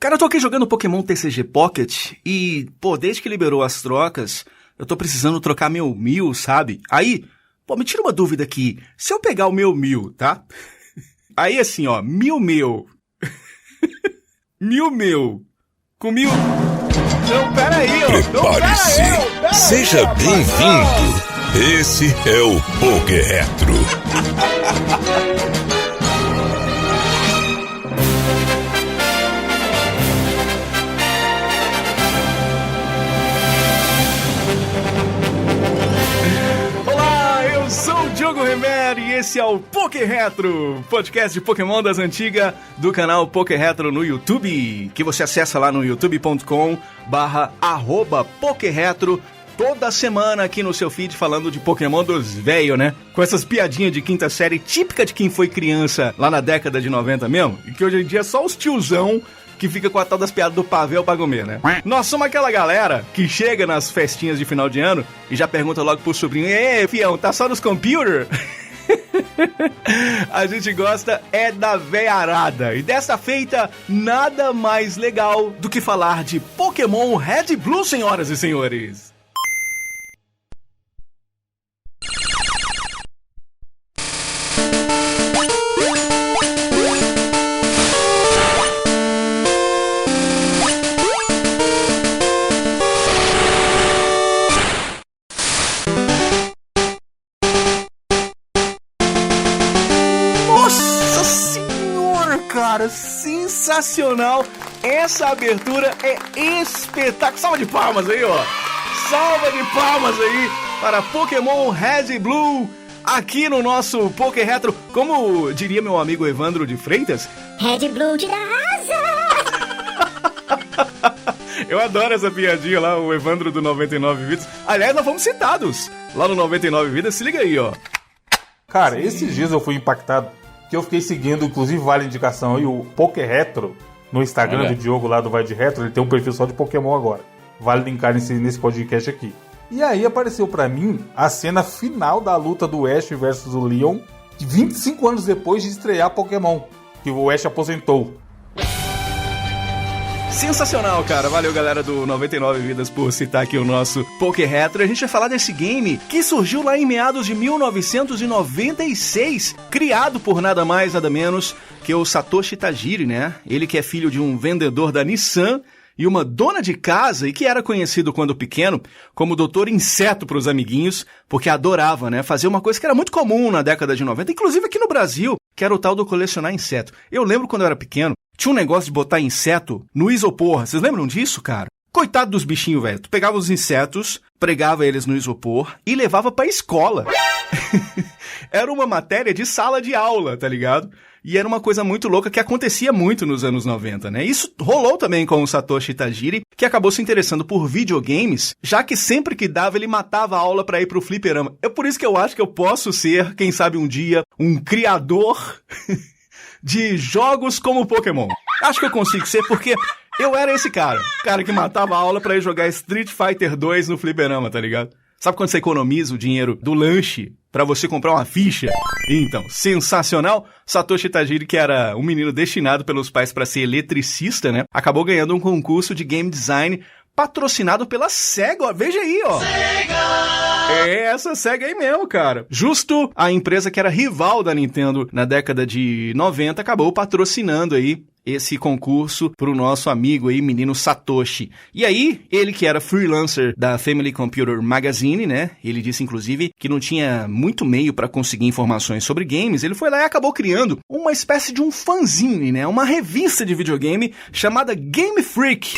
Cara, eu tô aqui jogando Pokémon TCG Pocket e, desde que liberou as trocas, eu tô precisando trocar meu Mew, sabe? Aí, me tira uma dúvida aqui. Se eu pegar o meu Mew, tá? Aí assim, ó, Mew meu. Mew. Com Mew... Não, peraí, ó. Prepare-se. Seja bem-vindo. Esse é o Poké Retro. Eu sou o Diogo Remer e esse é o Poké Retro, podcast de Pokémon das antigas do canal Poké Retro no YouTube, que você acessa lá no youtube.com/@PokéRetro toda semana aqui no seu feed falando de Pokémon dos velhos, né? Com essas piadinhas de quinta série típica de quem foi criança lá na década de 90 mesmo, e que hoje em dia é só os tiozão que fica com a tal das piadas do pavel pra comer, né? Nós somos aquela galera que chega nas festinhas de final de ano e já pergunta logo pro sobrinho: "Ei, fião, tá só nos computer?" A gente gosta é da veiarada. E dessa feita, nada mais legal do que falar de Pokémon Red e Blue, senhoras e senhores. Cara, sensacional! Essa abertura é espetacular! Salva de palmas aí, ó! Salva de palmas aí para Pokémon Red e Blue aqui no nosso Poké Retro. Como diria meu amigo Evandro de Freitas, Red Blue te dá asa! Eu adoro essa piadinha lá, o Evandro do 99 Vidas. Aliás, nós fomos citados lá no 99 Vidas, se liga aí, ó. Cara, esses dias eu fui impactado, que eu fiquei seguindo, inclusive vale a indicação aí, o Poké Retro, no Instagram do Diogo lá do Vai de Retro. Ele tem um perfil só de Pokémon agora. Vale linkar nesse podcast aqui. E aí apareceu pra mim a cena final da luta do Ash versus o Leon, 25 anos depois de estrear Pokémon, que o Ash aposentou. Sensacional, cara. Valeu, galera do 99 Vidas, por citar aqui o nosso Poké Retro. A gente vai falar desse game que surgiu lá em meados de 1996, criado por nada mais, nada menos que o Satoshi Tajiri, né? Ele que é filho de um vendedor da Nissan e uma dona de casa e que era conhecido quando pequeno como Doutor Inseto para os amiguinhos, porque adorava, né, fazer uma coisa que era muito comum na década de 90, inclusive aqui no Brasil, que era o tal do colecionar inseto. Eu lembro quando eu era pequeno, tinha um negócio de botar inseto no isopor. Vocês lembram disso, cara? Coitado dos bichinhos, velho. Tu pegava os insetos, pregava eles no isopor e levava pra escola. Era uma matéria de sala de aula, tá ligado? E era uma coisa muito louca que acontecia muito nos anos 90, né? Isso rolou também com o Satoshi Tajiri, que acabou se interessando por videogames, já que sempre que dava ele matava a aula pra ir pro fliperama. É por isso que eu acho que eu posso ser, quem sabe um dia, um criador de jogos como Pokémon. Acho que eu consigo ser porque eu era esse cara que matava a aula pra ir jogar Street Fighter 2 no fliperama, tá ligado? Sabe quando você economiza o dinheiro do lanche pra você comprar uma ficha? Então, sensacional. Satoshi Tajiri, que era um menino destinado pelos pais pra ser eletricista, né? Acabou ganhando um concurso de game design patrocinado pela SEGA, ó. Veja aí, ó. SEGA! É essa SEGA aí mesmo, cara. Justo a empresa que era rival da Nintendo na década de 90 acabou patrocinando aí esse concurso pro nosso amigo aí, menino Satoshi. E aí, ele que era freelancer da Family Computer Magazine, né? Ele disse, inclusive, que não tinha muito meio para conseguir informações sobre games. Ele foi lá e acabou criando uma espécie de um fanzine, né? Uma revista de videogame chamada Game Freak.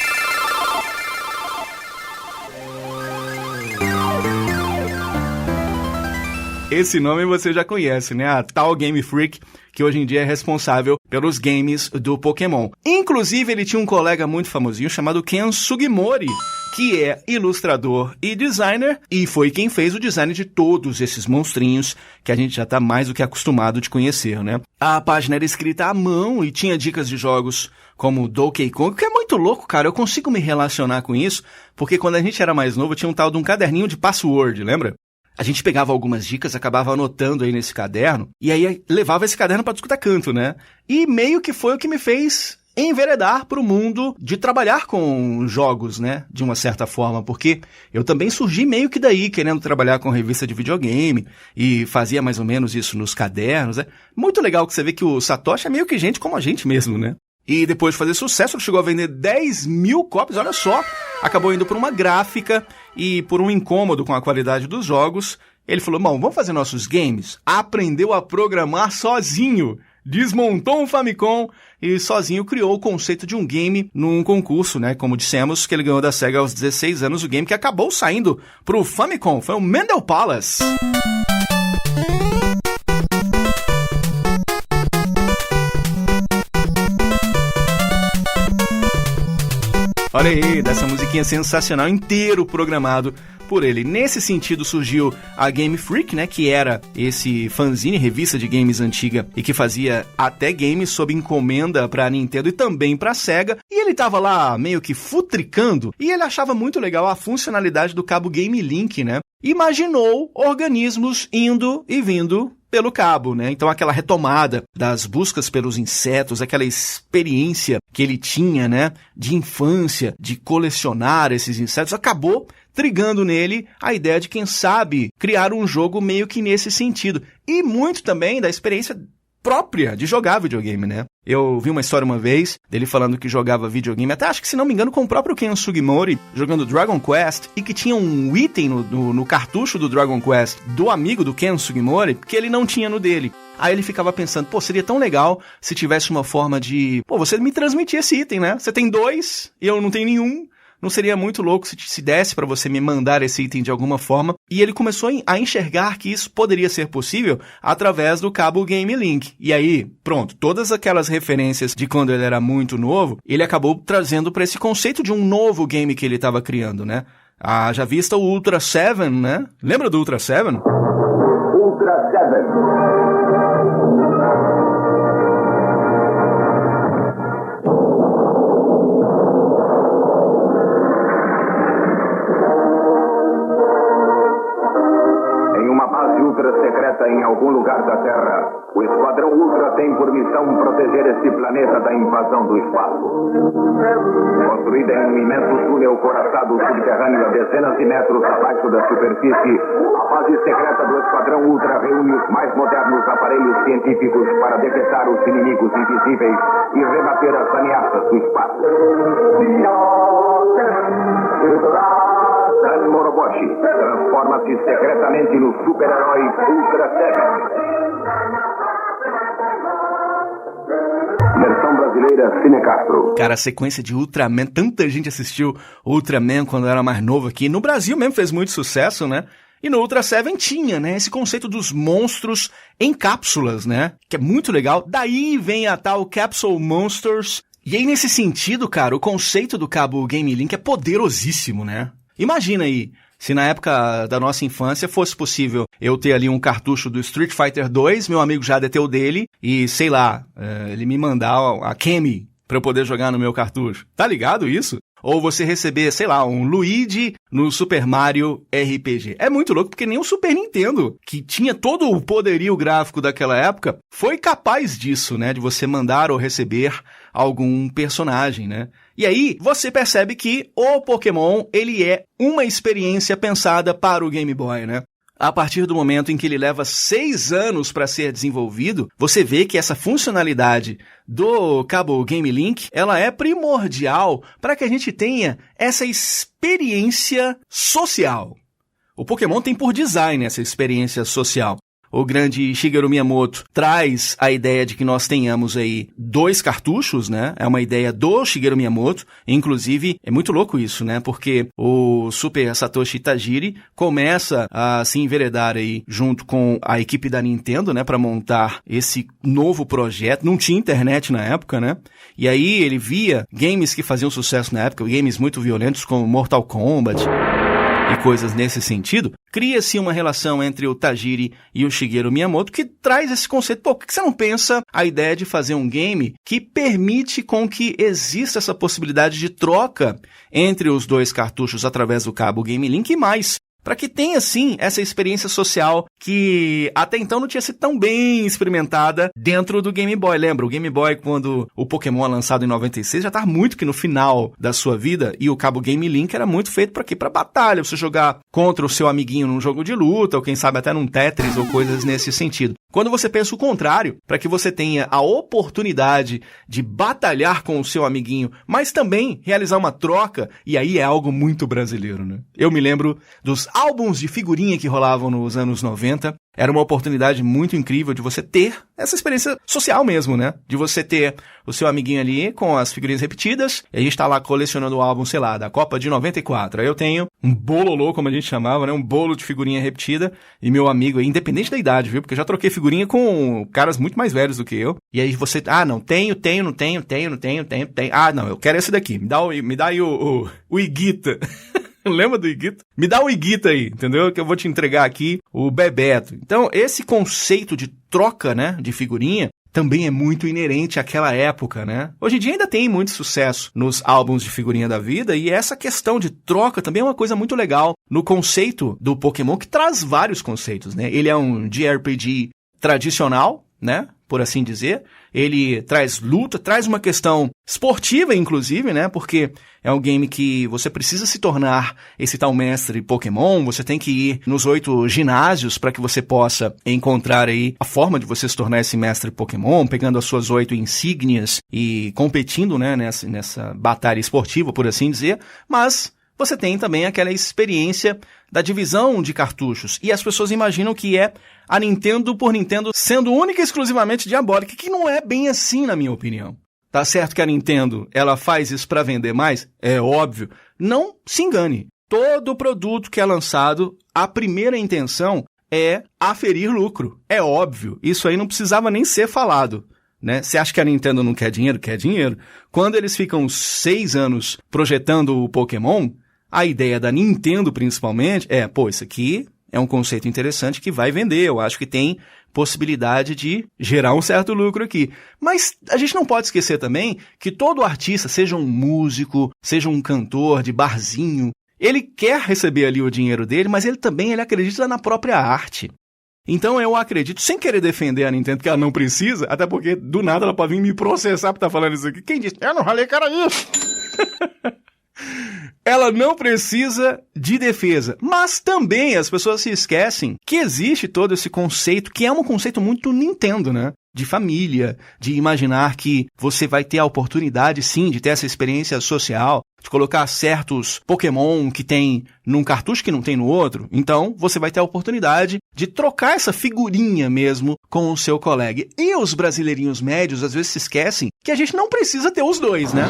Esse nome você já conhece, né? A tal Game Freak, que hoje em dia é responsável pelos games do Pokémon. Inclusive, ele tinha um colega muito famosinho chamado Ken Sugimori, que é ilustrador e designer, e foi quem fez o design de todos esses monstrinhos que a gente já tá mais do que acostumado de conhecer, né? A página era escrita à mão e tinha dicas de jogos como Donkey Kong, que é muito louco, cara. Eu consigo me relacionar com isso, porque quando a gente era mais novo, tinha um tal de um caderninho de password, lembra? A gente pegava algumas dicas, acabava anotando aí nesse caderno, e aí levava esse caderno pra discutir canto, né? E meio que foi o que me fez enveredar para o mundo de trabalhar com jogos, né? De uma certa forma, porque eu também surgi meio que daí, querendo trabalhar com revista de videogame e fazia mais ou menos isso nos cadernos, né? Muito legal que você vê que o Satoshi é meio que gente como a gente mesmo, né? E depois de fazer sucesso, ele chegou a vender 10 mil cópias, olha só. Acabou indo para uma gráfica e por um incômodo com a qualidade dos jogos, ele falou, bom, vamos fazer nossos games? Aprendeu a programar sozinho, desmontou um Famicom e sozinho criou o conceito de um game num concurso, né? Como dissemos, que ele ganhou da SEGA aos 16 anos, o game que acabou saindo pro Famicom, foi o Mandel Palace. Olha aí, dessa musiquinha sensacional, inteiro programado por ele. Nesse sentido surgiu a Game Freak, né, que era esse fanzine, revista de games antiga e que fazia até games sob encomenda pra Nintendo e também pra Sega. E ele tava lá meio que futricando e ele achava muito legal a funcionalidade do cabo Game Link, né? Imaginou organismos indo e vindo pelo cabo, né? Então aquela retomada das buscas pelos insetos, aquela experiência que ele tinha, né, de infância, de colecionar esses insetos, acabou trigando nele a ideia de, quem sabe, criar um jogo meio que nesse sentido. E muito também da experiência própria de jogar videogame, né? Eu vi uma história uma vez dele falando que jogava videogame, até acho que, se não me engano, com o próprio Ken Sugimori, jogando Dragon Quest, e que tinha um item no cartucho do Dragon Quest do amigo do Ken Sugimori que ele não tinha no dele. Aí ele ficava pensando, pô, seria tão legal se tivesse uma forma de, pô, você me transmitir esse item, né? Você tem 2 e eu não tenho nenhum. Não seria muito louco se desse para você me mandar esse item de alguma forma? E ele começou a enxergar que isso poderia ser possível através do cabo Game Link. E aí, pronto, todas aquelas referências de quando ele era muito novo, ele acabou trazendo para esse conceito de um novo game que ele estava criando, né? Já vista o Ultra 7, né? Lembra do Ultra 7? Ultra 7. Secreta em algum lugar da Terra, o Esquadrão Ultra tem por missão proteger este planeta da invasão do espaço. Construída em um imenso túnel coraçado subterrâneo a dezenas de metros abaixo da superfície, a base secreta do Esquadrão Ultra reúne os mais modernos aparelhos científicos para detectar os inimigos invisíveis e rebater as ameaças do espaço. Dan Moroboshi transforma-se secretamente no super-herói Ultra 7. Versão brasileira Cine Castro. Cara, a sequência de Ultraman, tanta gente assistiu Ultraman quando era mais novo aqui. No Brasil mesmo fez muito sucesso, né? E no Ultra 7 tinha, né, esse conceito dos monstros em cápsulas, né? Que é muito legal. Daí vem a tal Capsule Monsters. E aí, nesse sentido, cara, o conceito do cabo Game Link é poderosíssimo, né? Imagina aí, se na época da nossa infância fosse possível eu ter ali um cartucho do Street Fighter 2, meu amigo Jada ter o dele, e sei lá, ele me mandar a Kemi pra eu poder jogar no meu cartucho. Tá ligado isso? Ou você receber, sei lá, um Luigi no Super Mario RPG. É muito louco, porque nem o Super Nintendo, que tinha todo o poderio gráfico daquela época, foi capaz disso, né? De você mandar ou receber algum personagem, né? E aí, você percebe que o Pokémon, ele é uma experiência pensada para o Game Boy, né? A partir do momento em que ele leva 6 anos para ser desenvolvido, você vê que essa funcionalidade do cabo Game Link, ela é primordial para que a gente tenha essa experiência social. O Pokémon tem por design essa experiência social. O grande Shigeru Miyamoto traz a ideia de que nós tenhamos aí 2 cartuchos, né? É uma ideia do Shigeru Miyamoto. Inclusive, é muito louco isso, né? Porque o Super Satoshi Tajiri começa a se enveredar aí junto com a equipe da Nintendo, né? Para montar esse novo projeto. Não tinha internet na época, né? E aí ele via games que faziam sucesso na época, games muito violentos como Mortal Kombat e coisas nesse sentido. Cria-se uma relação entre o Tajiri e o Shigeru Miyamoto que traz esse conceito. Pô, por que você não pensa a ideia de fazer um game que permite com que exista essa possibilidade de troca entre os 2 cartuchos através do cabo Game Link e mais? para que tenha, sim, essa experiência social que até então não tinha sido tão bem experimentada dentro do Game Boy. Lembra? O Game Boy, quando o Pokémon é lançado em 96, já estava muito que no final da sua vida, e o cabo Game Link era muito feito para quê? Para batalha, você jogar contra o seu amiguinho num jogo de luta, ou quem sabe até num Tetris ou coisas nesse sentido. Quando você pensa o contrário, para que você tenha a oportunidade de batalhar com o seu amiguinho, mas também realizar uma troca, e aí é algo muito brasileiro, né? Eu me lembro dos álbuns de figurinha que rolavam nos anos 90, era uma oportunidade muito incrível de você ter essa experiência social mesmo, né? De você ter o seu amiguinho ali com as figurinhas repetidas, e a gente tá lá colecionando o álbum, sei lá, da Copa de 94. Aí eu tenho um bololô, como a gente chamava, né? Um bolo de figurinha repetida, e meu amigo aí, independente da idade, viu? Porque eu já troquei figurinha com caras muito mais velhos do que eu. E aí você, não tenho. Ah, não, eu quero esse daqui. Me dá aí o Iguita. Lembra do Iguita? Me dá o Iguita aí, entendeu? Que eu vou te entregar aqui o Bebeto. Então, esse conceito de troca, né, de figurinha, também é muito inerente àquela época, né? Hoje em dia ainda tem muito sucesso nos álbuns de figurinha da vida, e essa questão de troca também é uma coisa muito legal no conceito do Pokémon, que traz vários conceitos, né? Ele é um JRPG tradicional, né? Por assim dizer. Ele traz luta, traz uma questão esportiva, inclusive, né? Porque é um game que você precisa se tornar esse tal mestre Pokémon, você tem que ir nos 8 ginásios para que você possa encontrar aí a forma de você se tornar esse mestre Pokémon, pegando as suas 8 insígnias e competindo, né, nessa batalha esportiva, por assim dizer, mas você tem também aquela experiência da divisão de cartuchos. E as pessoas imaginam que é a Nintendo por Nintendo sendo única e exclusivamente diabólica, que não é bem assim, na minha opinião. Tá certo que a Nintendo, ela faz isso para vender mais? É óbvio. Não se engane. Todo produto que é lançado, a primeira intenção é aferir lucro. É óbvio. Isso aí não precisava nem ser falado. Né? Você acha que a Nintendo não quer dinheiro? Quer dinheiro. Quando eles ficam 6 anos projetando o Pokémon, a ideia da Nintendo, principalmente, isso aqui é um conceito interessante que vai vender. Eu acho que tem possibilidade de gerar um certo lucro aqui. Mas a gente não pode esquecer também que todo artista, seja um músico, seja um cantor de barzinho, ele quer receber ali o dinheiro dele, mas ele acredita na própria arte. Então eu acredito, sem querer defender a Nintendo, que ela não precisa, até porque do nada ela pode vir me processar por estar falando isso aqui. Quem disse? Eu não falei que era isso! Ela não precisa de defesa, mas também as pessoas se esquecem que existe todo esse conceito, que é um conceito muito Nintendo, né? De família, de imaginar que você vai ter a oportunidade, sim, de ter essa experiência social, de colocar certos Pokémon que tem num cartucho que não tem no outro. Então, você vai ter a oportunidade de trocar essa figurinha mesmo com o seu colega. E os brasileirinhos médios, às vezes, se esquecem que a gente não precisa ter os dois, né?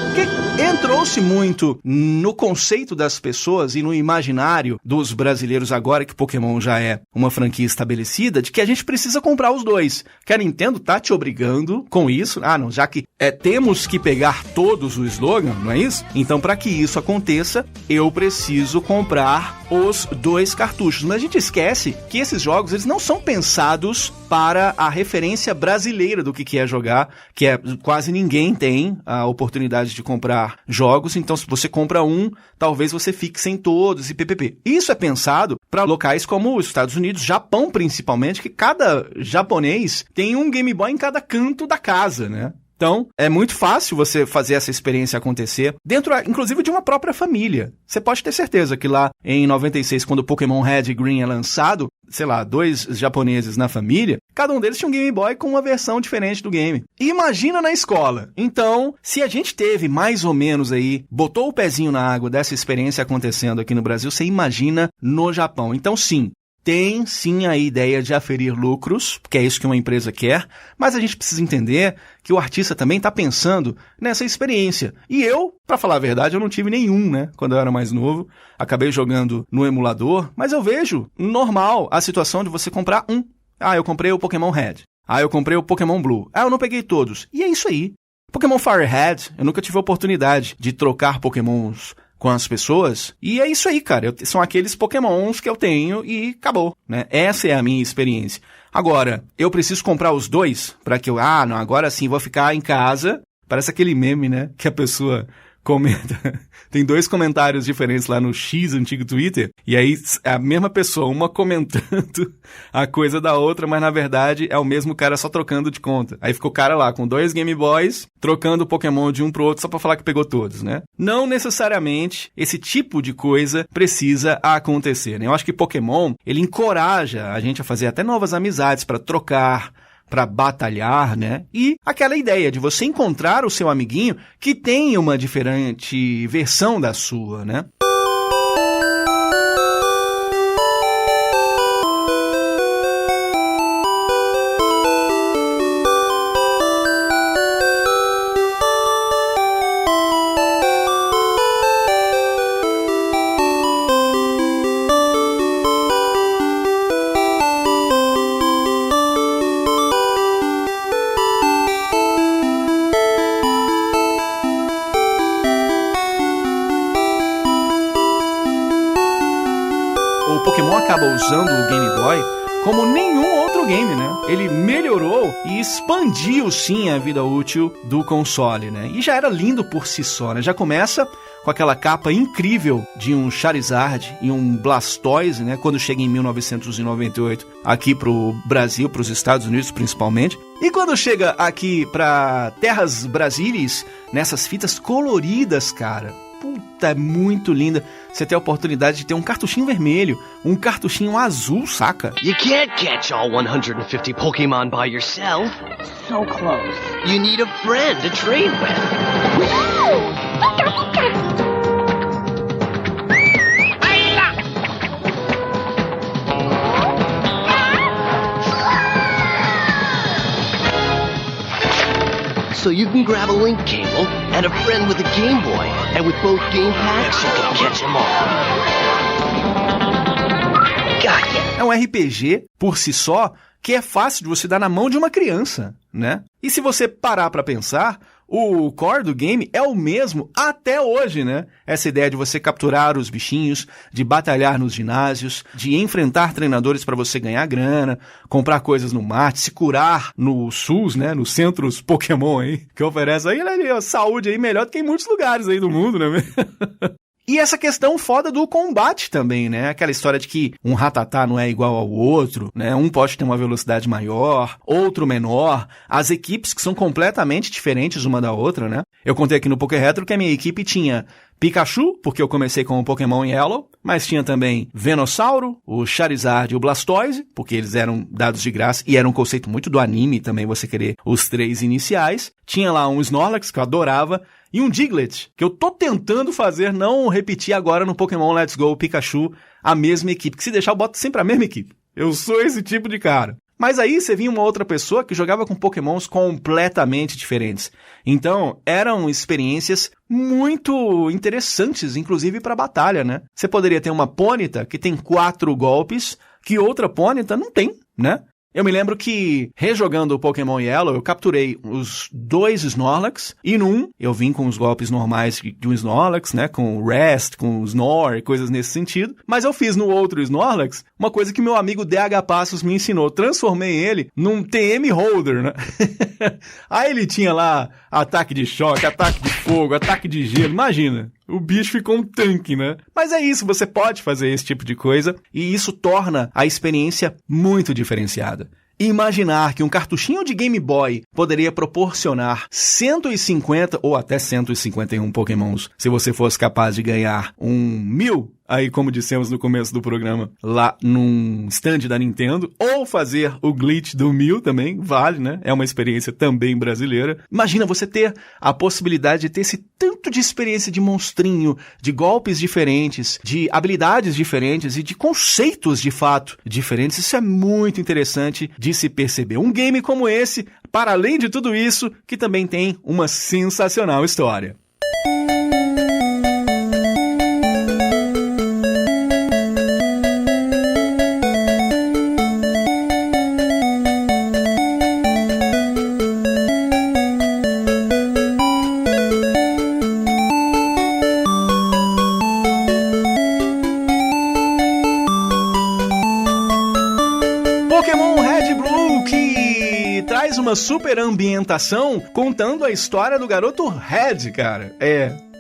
Porque entrou-se muito no conceito das pessoas e no imaginário dos brasileiros agora que Pokémon já é uma franquia estabelecida, de que a gente precisa comprar os dois. Que a Nintendo tá te obrigando com isso. Não, já que temos que pegar todos o slogan, não é isso? Então, para que isso aconteça, eu preciso comprar os 2 cartuchos. Mas a gente esquece que esses jogos, eles não são pensados para a referência brasileira do que é jogar, que quase ninguém tem a oportunidade de comprar jogos, então se você compra um, talvez você fique sem todos e ppp. Isso é pensado para locais como os Estados Unidos, Japão principalmente, que cada japonês tem um Game Boy em cada canto da casa, né? Então, é muito fácil você fazer essa experiência acontecer dentro, inclusive, de uma própria família. Você pode ter certeza que lá em 96, quando o Pokémon Red e Green é lançado, sei lá, 2 japoneses na família, cada um deles tinha um Game Boy com uma versão diferente do game. E imagina na escola. Então, se a gente teve mais ou menos aí, botou o pezinho na água dessa experiência acontecendo aqui no Brasil, você imagina no Japão. Então, sim. Tem, sim, a ideia de aferir lucros, porque é isso que uma empresa quer, mas a gente precisa entender que o artista também está pensando nessa experiência. E eu, para falar a verdade, eu não tive nenhum, né? Quando eu era mais novo, acabei jogando no emulador, mas eu vejo normal a situação de você comprar um. Eu comprei o Pokémon Red. Eu comprei o Pokémon Blue. Eu não peguei todos. E é isso aí. Pokémon Fire Red, eu nunca tive a oportunidade de trocar Pokémons com as pessoas, e é isso aí, cara. São aqueles Pokémons que eu tenho e acabou, né? Essa é a minha experiência. Agora, eu preciso comprar os 2 para que eu, agora sim, vou ficar em casa. Parece aquele meme, né? Que a pessoa comenta... Tem 2 comentários diferentes lá no X, antigo Twitter, e aí é a mesma pessoa, uma comentando a coisa da outra, mas na verdade é o mesmo cara só trocando de conta. Aí ficou o cara lá com 2 Game Boys, trocando o Pokémon de um pro outro só pra falar que pegou todos, né? Não necessariamente esse tipo de coisa precisa acontecer, né? Eu acho que Pokémon, ele encoraja a gente a fazer até novas amizades pra trocar, para batalhar, né? E aquela ideia de você encontrar o seu amiguinho que tem uma diferente versão da sua, né? O Pokémon acaba usando o Game Boy como nenhum outro game, né? Ele melhorou e expandiu, sim, a vida útil do console, né? E já era lindo por si só, né? Já começa com aquela capa incrível de um Charizard e um Blastoise, né? Quando chega em 1998 aqui pro Brasil, pros Estados Unidos principalmente. E quando chega aqui pra terras brasileiras, nessas fitas coloridas, cara... Puta, é muito linda. Você tem a oportunidade de ter um cartuchinho vermelho, um cartuchinho azul, saca? You can't catch all 150 Pokémon by yourself. So close. You need a friend to trade with. So you can grab a link cable and a friend with a Game Boy, and with both game packs, you can catch them all. Got ya. É um RPG, por si só, que é fácil de você dar na mão de uma criança, né? E se você parar pra pensar, o core do game é o mesmo até hoje, né? Essa ideia de você capturar os bichinhos, de batalhar nos ginásios, de enfrentar treinadores para você ganhar grana, comprar coisas no mart, se curar no SUS, né? Nos centros Pokémon aí, que oferece aí, né, saúde aí melhor do que em muitos lugares aí do mundo, né? E essa questão foda do combate também, né? Aquela história de que um Rattata não é igual ao outro, né? Um pode ter uma velocidade maior, outro menor. As equipes que são completamente diferentes uma da outra, né? Eu contei aqui no Poké Retro que a minha equipe tinha Pikachu, porque eu comecei com o Pokémon Yellow, mas tinha também Venossauro, o Charizard e o Blastoise, porque eles eram dados de graça e era um conceito muito do anime também, você querer os 3 iniciais. Tinha lá um Snorlax, que eu adorava, e um Diglett, que eu tô tentando fazer não repetir agora no Pokémon Let's Go Pikachu a mesma equipe, que se deixar eu boto sempre a mesma equipe. Eu sou esse tipo de cara. Mas aí você via uma outra pessoa que jogava com Pokémons completamente diferentes. Então, eram experiências muito interessantes, inclusive para batalha, né? Você poderia ter uma Ponyta que tem 4 golpes que outra Ponyta não tem, né? Eu me lembro que, rejogando o Pokémon Yellow, eu capturei os 2 Snorlax, e num eu vim com os golpes normais de um Snorlax, né, com o Rest, com o Snore, coisas nesse sentido, mas eu fiz no outro Snorlax uma coisa que meu amigo DH Passos me ensinou, transformei ele num TM Holder, né? Aí ele tinha lá ataque de choque, ataque de fogo, ataque de gelo, imagina. O bicho ficou um tanque, né? Mas é isso, você pode fazer esse tipo de coisa e isso torna a experiência muito diferenciada. Imaginar que um cartuchinho de Game Boy poderia proporcionar 150 ou até 151 Pokémons, se você fosse capaz de ganhar 1000, aí como dissemos no começo do programa, lá num stand da Nintendo, ou fazer o glitch do 1000 também, vale, né? É uma experiência também brasileira. Imagina você ter a possibilidade de ter esse tanto de experiência de monstrinho, de golpes diferentes, de habilidades diferentes e de conceitos, de fato, diferentes. Isso é muito interessante de se perceber. Um game como esse, para além de tudo isso, que também tem uma sensacional história. Uma super ambientação contando a história do garoto Red, cara.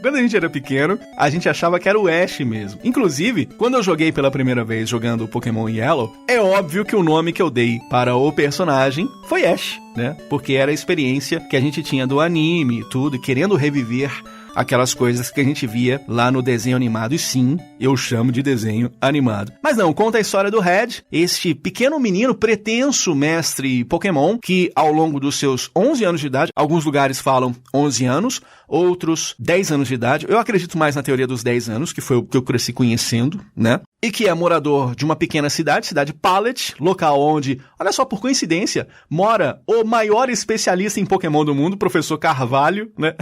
Quando a gente era pequeno, a gente achava que era o Ash mesmo. Inclusive, quando eu joguei pela primeira vez jogando o Pokémon Yellow, é óbvio que o nome que eu dei para o personagem foi Ash, né? Porque era a experiência que a gente tinha do anime e tudo, e querendo reviver aquelas coisas que a gente via lá no desenho animado. E sim, eu chamo de desenho animado. Mas não, conta a história do Red, este pequeno menino pretenso mestre Pokémon, que ao longo dos seus 11 anos de idade, alguns lugares falam 11 anos, outros 10 anos de idade. Eu acredito mais na teoria dos 10 anos, que foi o que eu cresci conhecendo, né? E que é morador de uma pequena cidade Pallet, local onde, olha só, por coincidência, mora o maior especialista em Pokémon do mundo, professor Carvalho, né?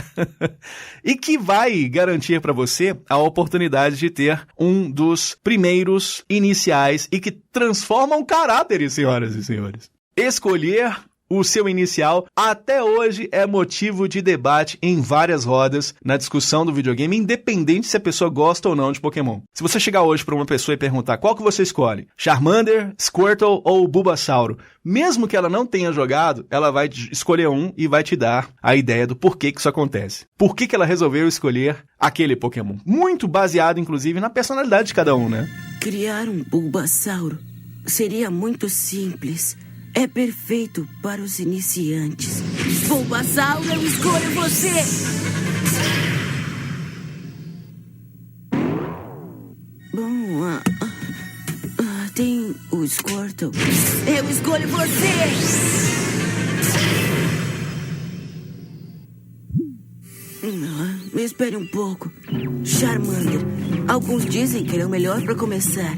E que vai garantir para você a oportunidade de ter um dos primeiros iniciais e que transformam caráteres, senhoras e senhores. Escolher o seu inicial até hoje é motivo de debate em várias rodas na discussão do videogame, independente se a pessoa gosta ou não de Pokémon. Se você chegar hoje para uma pessoa e perguntar qual que você escolhe, Charmander, Squirtle ou Bulbasauro, mesmo que ela não tenha jogado, ela vai escolher um e vai te dar a ideia do porquê que isso acontece. Por que ela resolveu escolher aquele Pokémon. Muito baseado, inclusive, na personalidade de cada um, né? Criar um Bulbasauro seria muito simples. É perfeito para os iniciantes. Bulbasauro, eu escolho você! Bom, tem o Squirtle. Eu escolho você! Me espere um pouco. Charmander. Alguns dizem que ele é o melhor para começar.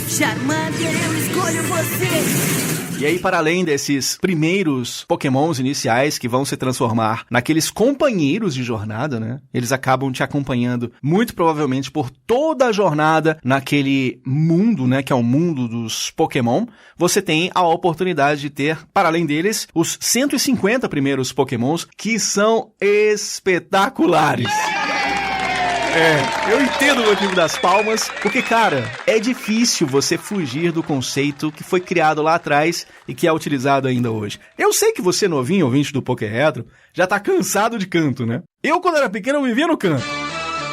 Charmander, eu escolho você! E aí, para além desses primeiros Pokémons iniciais que vão se transformar naqueles companheiros de jornada, né? Eles acabam te acompanhando muito provavelmente por toda a jornada naquele mundo, né? Que é o mundo dos Pokémon. Você tem a oportunidade de ter, para além deles, os 150 primeiros Pokémons que são espetaculares. Eu entendo o motivo das palmas, porque, cara, é difícil você fugir do conceito que foi criado lá atrás e que é utilizado ainda hoje. Eu sei que você, novinho, ouvinte do Poké Retro, já tá cansado de canto, né? Eu, quando era pequeno, eu vivia no canto.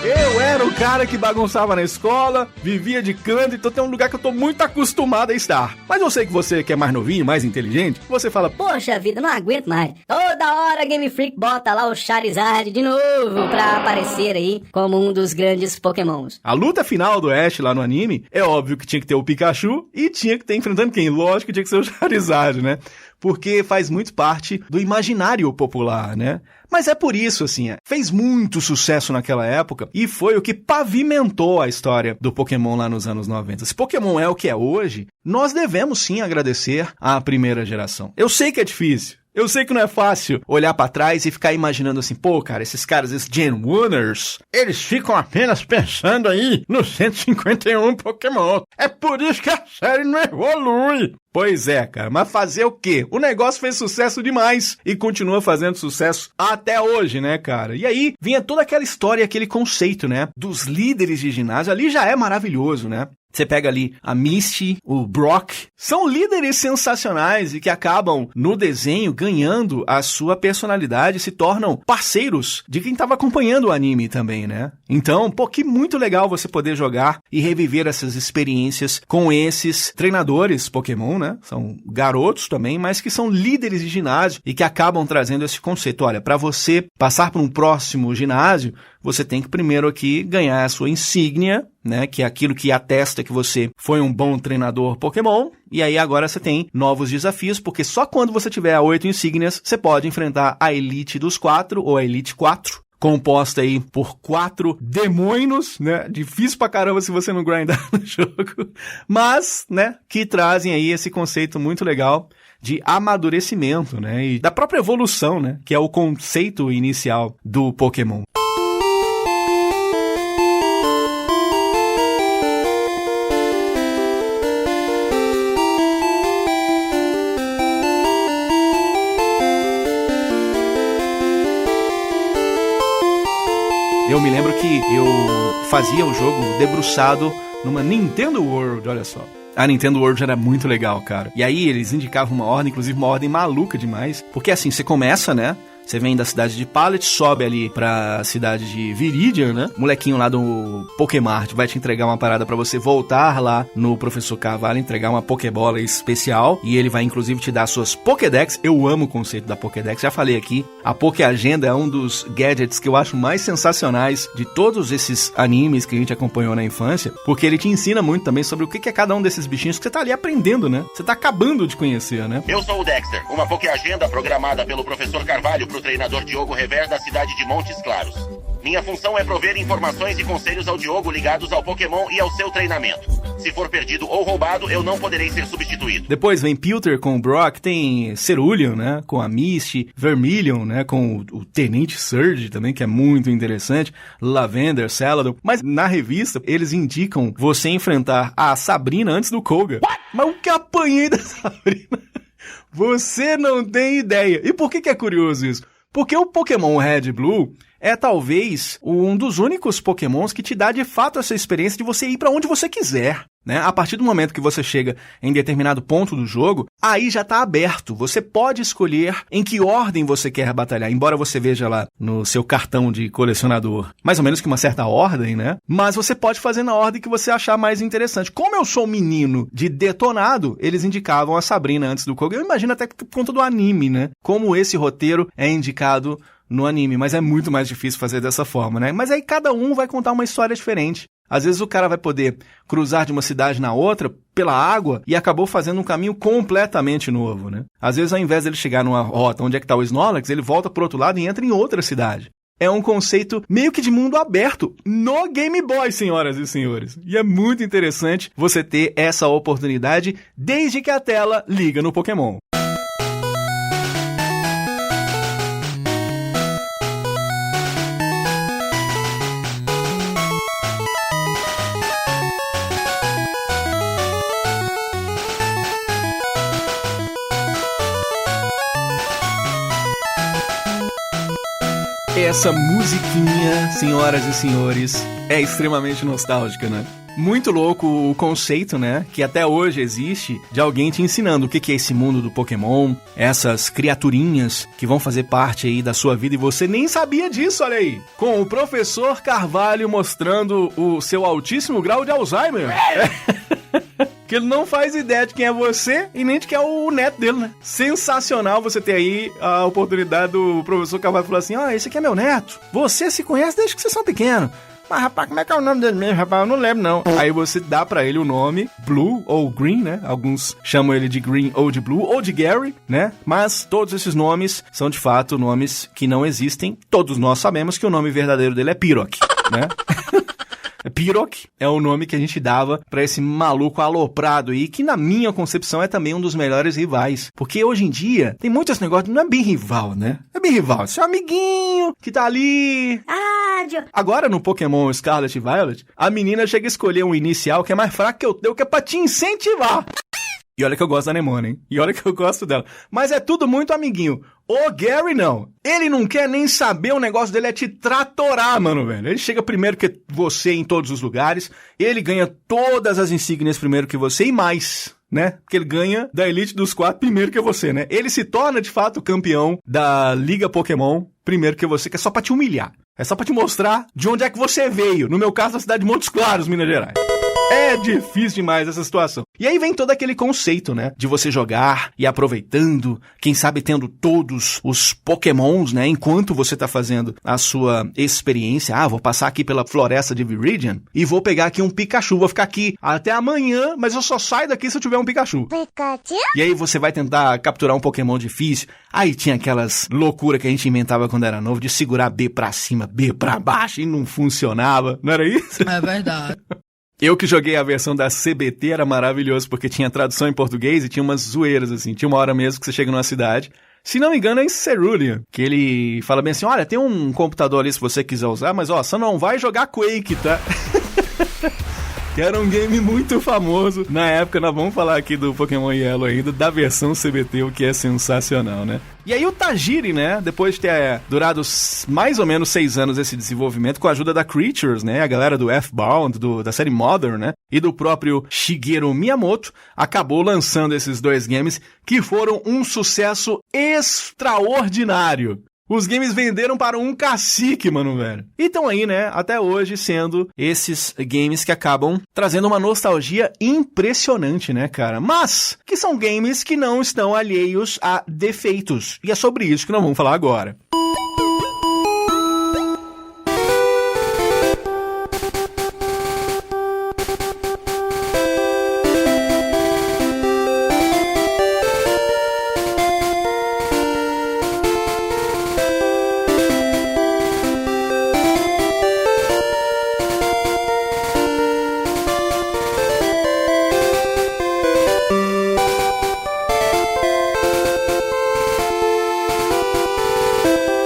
Eu era o cara que bagunçava na escola, vivia de canto, então tem um lugar que eu tô muito acostumado a estar. Mas eu sei que você que é mais novinho, mais inteligente, você fala, poxa vida, não aguento mais. Toda hora a Game Freak bota lá o Charizard de novo pra aparecer aí como um dos grandes Pokémons. A luta final do Ash lá no anime, é óbvio que tinha que ter o Pikachu e tinha que ter enfrentando quem? Lógico que tinha que ser o Charizard, né? Porque faz muito parte do imaginário popular, né? Mas é por isso, assim, fez muito sucesso naquela época e foi o que pavimentou a história do Pokémon lá nos anos 90. Se Pokémon é o que é hoje, nós devemos sim agradecer à primeira geração. Eu sei que é difícil. Eu sei que não é fácil olhar pra trás e ficar imaginando assim, pô, cara, esses caras, esses Gen 1ers, eles ficam apenas pensando aí nos 151 Pokémon. É por isso que a série não evolui. Pois é, cara, mas fazer o quê? O negócio fez sucesso demais e continua fazendo sucesso até hoje, né, cara? E aí vinha toda aquela história, aquele conceito, né, dos líderes de ginásio. Ali já é maravilhoso, né? Você pega ali a Misty, o Brock, são líderes sensacionais e que acabam no desenho ganhando a sua personalidade, se tornam parceiros de quem estava acompanhando o anime também, né? Então, pô, que muito legal você poder jogar e reviver essas experiências com esses treinadores Pokémon, né? São garotos também, mas que são líderes de ginásio e que acabam trazendo esse conceito. Olha, para você passar para um próximo ginásio, você tem que primeiro aqui ganhar a sua insígnia, né, que é aquilo que atesta que você foi um bom treinador Pokémon, e aí agora você tem novos desafios, porque só quando você tiver 8 insígnias, você pode enfrentar a Elite dos 4, ou a Elite 4, composta aí por 4 demônios, né, difícil pra caramba se você não grindar no jogo, mas, né, que trazem aí esse conceito muito legal de amadurecimento, né, e da própria evolução, né, que é o conceito inicial do Pokémon. Eu me lembro que eu fazia o jogo debruçado numa Nintendo World, olha só. A Nintendo World era muito legal, cara. E aí eles indicavam uma ordem, inclusive uma ordem maluca demais. Porque assim, você começa, né, Você vem da cidade de Pallet, sobe ali pra cidade de Viridian, né? O molequinho lá do Pokémart vai te entregar uma parada pra você voltar lá no Professor Carvalho, entregar uma Pokébola especial, e ele vai inclusive te dar suas Pokédex. Eu amo o conceito da Pokédex, já falei aqui. A Poké Agenda é um dos gadgets que eu acho mais sensacionais de todos esses animes que a gente acompanhou na infância, porque ele te ensina muito também sobre o que é cada um desses bichinhos que você tá ali aprendendo, né? Você tá acabando de conhecer, né? Eu sou o Dexter, uma Poké Agenda programada pelo Professor Carvalho pro treinador Diogo Rever da cidade de Montes Claros. Minha função é prover informações e conselhos ao Diogo ligados ao Pokémon e ao seu treinamento. Se for perdido ou roubado, eu não poderei ser substituído. Depois vem Pewter com o Brock, tem Cerulean, né, com a Misty, Vermilion, né, com o Tenente Surge também, que é muito interessante, Lavender, Celadon. Mas na revista, eles indicam você enfrentar a Sabrina antes do Koga. Mas o que apanhei da Sabrina? Você não tem ideia. E por que é curioso isso? Porque o Pokémon Red e Blue é talvez um dos únicos Pokémons que te dá de fato essa experiência de você ir pra onde você quiser, né? A partir do momento que você chega em determinado ponto do jogo, aí já tá aberto. Você pode escolher em que ordem você quer batalhar, embora você veja lá no seu cartão de colecionador mais ou menos que uma certa ordem, né? Mas você pode fazer na ordem que você achar mais interessante. Como eu sou menino de Detonado, eles indicavam a Sabrina antes do Koga. Eu imagino até por conta do anime, né? Como esse roteiro é indicado no anime, mas é muito mais difícil fazer dessa forma, né? Mas aí cada um vai contar uma história diferente. Às vezes o cara vai poder cruzar de uma cidade na outra pela água e acabou fazendo um caminho completamente novo, né? Às vezes, ao invés dele chegar numa rota onde é que tá o Snorlax, ele volta pro outro lado e entra em outra cidade. É um conceito meio que de mundo aberto no Game Boy, senhoras e senhores. E é muito interessante você ter essa oportunidade desde que a tela liga no Pokémon. Essa musiquinha, senhoras e senhores, é extremamente nostálgica, né? Muito louco o conceito, né, que até hoje existe, de alguém te ensinando o que é esse mundo do Pokémon, essas criaturinhas que vão fazer parte aí da sua vida e você nem sabia disso, olha aí. Com o Professor Carvalho mostrando o seu altíssimo grau de Alzheimer. Que ele não faz ideia de quem é você e nem de quem é o neto dele, né? Sensacional você ter aí a oportunidade do Professor Carvalho falar assim, esse aqui é meu neto. Você se conhece desde que vocês são pequenos. Mas, rapaz, como é que é o nome dele mesmo, rapaz? Eu não lembro, não. Aí você dá pra ele o nome Blue ou Green, né? Alguns chamam ele de Green ou de Blue ou de Gary, né? Mas todos esses nomes são, de fato, nomes que não existem. Todos nós sabemos que o nome verdadeiro dele é Pyrock, né? Pyrock é o nome que a gente dava pra esse maluco aloprado aí, que na minha concepção é também um dos melhores rivais. Porque hoje em dia tem muito esse negócio, não é bem rival, né? É bem rival, é seu amiguinho que tá ali. Agora no Pokémon Scarlet e Violet, a menina chega a escolher um inicial que é mais fraco que o teu, que é pra te incentivar. E olha que eu gosto da Anemone, hein? E olha que eu gosto dela. Mas é tudo muito amiguinho. O Gary não. Ele não quer nem saber, o negócio dele é te tratorar, mano, velho. Ele chega primeiro que você em todos os lugares. Ele ganha todas as insígnias primeiro que você e mais, né? Porque ele ganha da Elite dos 4 primeiro que você, né? Ele se torna, de fato, campeão da Liga Pokémon primeiro que você, que é só pra te humilhar. É só pra te mostrar de onde é que você veio. No meu caso, da cidade de Montes Claros, Minas Gerais. É difícil demais essa situação. E aí vem todo aquele conceito, né? De você jogar e aproveitando, quem sabe tendo todos os Pokémons, né? Enquanto você tá fazendo a sua experiência. Vou passar aqui pela floresta de Viridian e vou pegar aqui um Pikachu. Vou ficar aqui até amanhã, mas eu só saio daqui se eu tiver um Pikachu. Pikachu? E aí você vai tentar capturar um Pokémon difícil. Aí tinha aquelas loucuras que a gente inventava quando era novo, de segurar B pra cima, B pra baixo, e não funcionava. Não era isso? É verdade. Eu que joguei a versão da CBT era maravilhoso, porque tinha tradução em português e tinha umas zoeiras, assim. Tinha uma hora mesmo que você chega numa cidade, se não me engano é em Cerulean, que ele fala bem assim, olha, tem um computador ali se você quiser usar, mas só não vai jogar Quake, tá? Que era um game muito famoso na época. Nós vamos falar aqui do Pokémon Yellow ainda, da versão CBT, o que é sensacional, né? E aí o Tajiri, né, depois de ter durado mais ou menos 6 anos esse desenvolvimento, com a ajuda da Creatures, né, a galera do F-Bound, da série Modern, né, e do próprio Shigeru Miyamoto, acabou lançando esses 2 games que foram um sucesso extraordinário. Os games venderam para um cacique, mano, velho. E estão aí, né, até hoje sendo esses games que acabam trazendo uma nostalgia impressionante, né, cara? Mas que são games que não estão alheios a defeitos. E é sobre isso que nós vamos falar agora.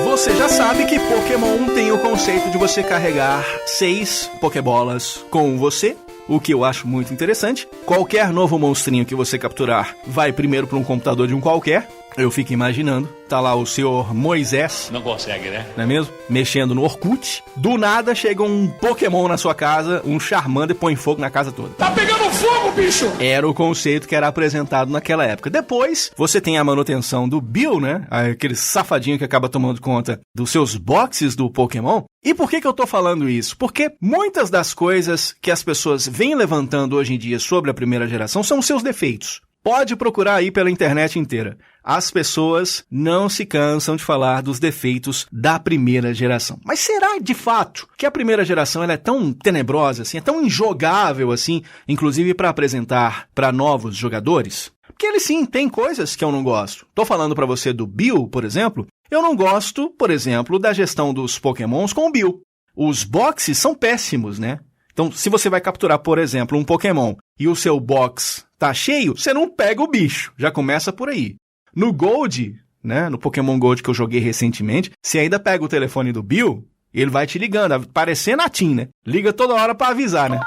Você já sabe que Pokémon tem o conceito de você carregar 6 Pokébolas com você, o que eu acho muito interessante. Qualquer novo monstrinho que você capturar vai primeiro para um computador de um qualquer. Eu fico imaginando, tá lá o senhor Moisés. Não consegue, né? Não é mesmo? Mexendo no Orkut. Do nada chega um Pokémon na sua casa, um Charmander e põe fogo na casa toda. Tá pegando fogo, bicho! Era o conceito que era apresentado naquela época. Depois, você tem a manutenção do Bill, né? Aquele safadinho que acaba tomando conta dos seus boxes do Pokémon. E por que eu tô falando isso? Porque muitas das coisas que as pessoas vêm levantando hoje em dia sobre a primeira geração são os seus defeitos. Pode procurar aí pela internet inteira. As pessoas não se cansam de falar dos defeitos da primeira geração. Mas será de fato que a primeira geração ela é tão tenebrosa assim, é tão injogável assim, inclusive para apresentar para novos jogadores? Porque ele sim tem coisas que eu não gosto. Tô falando para você do Bill, por exemplo. Eu não gosto, por exemplo, da gestão dos Pokémons com o Bill. Os boxes são péssimos, né? Então, se você vai capturar, por exemplo, um Pokémon e o seu box tá cheio, você não pega o bicho. Já começa por aí. No Gold, né, no Pokémon Gold que eu joguei recentemente, você ainda pega o telefone do Bill, ele vai te ligando, parecendo a TIM, né? Liga toda hora pra avisar, né?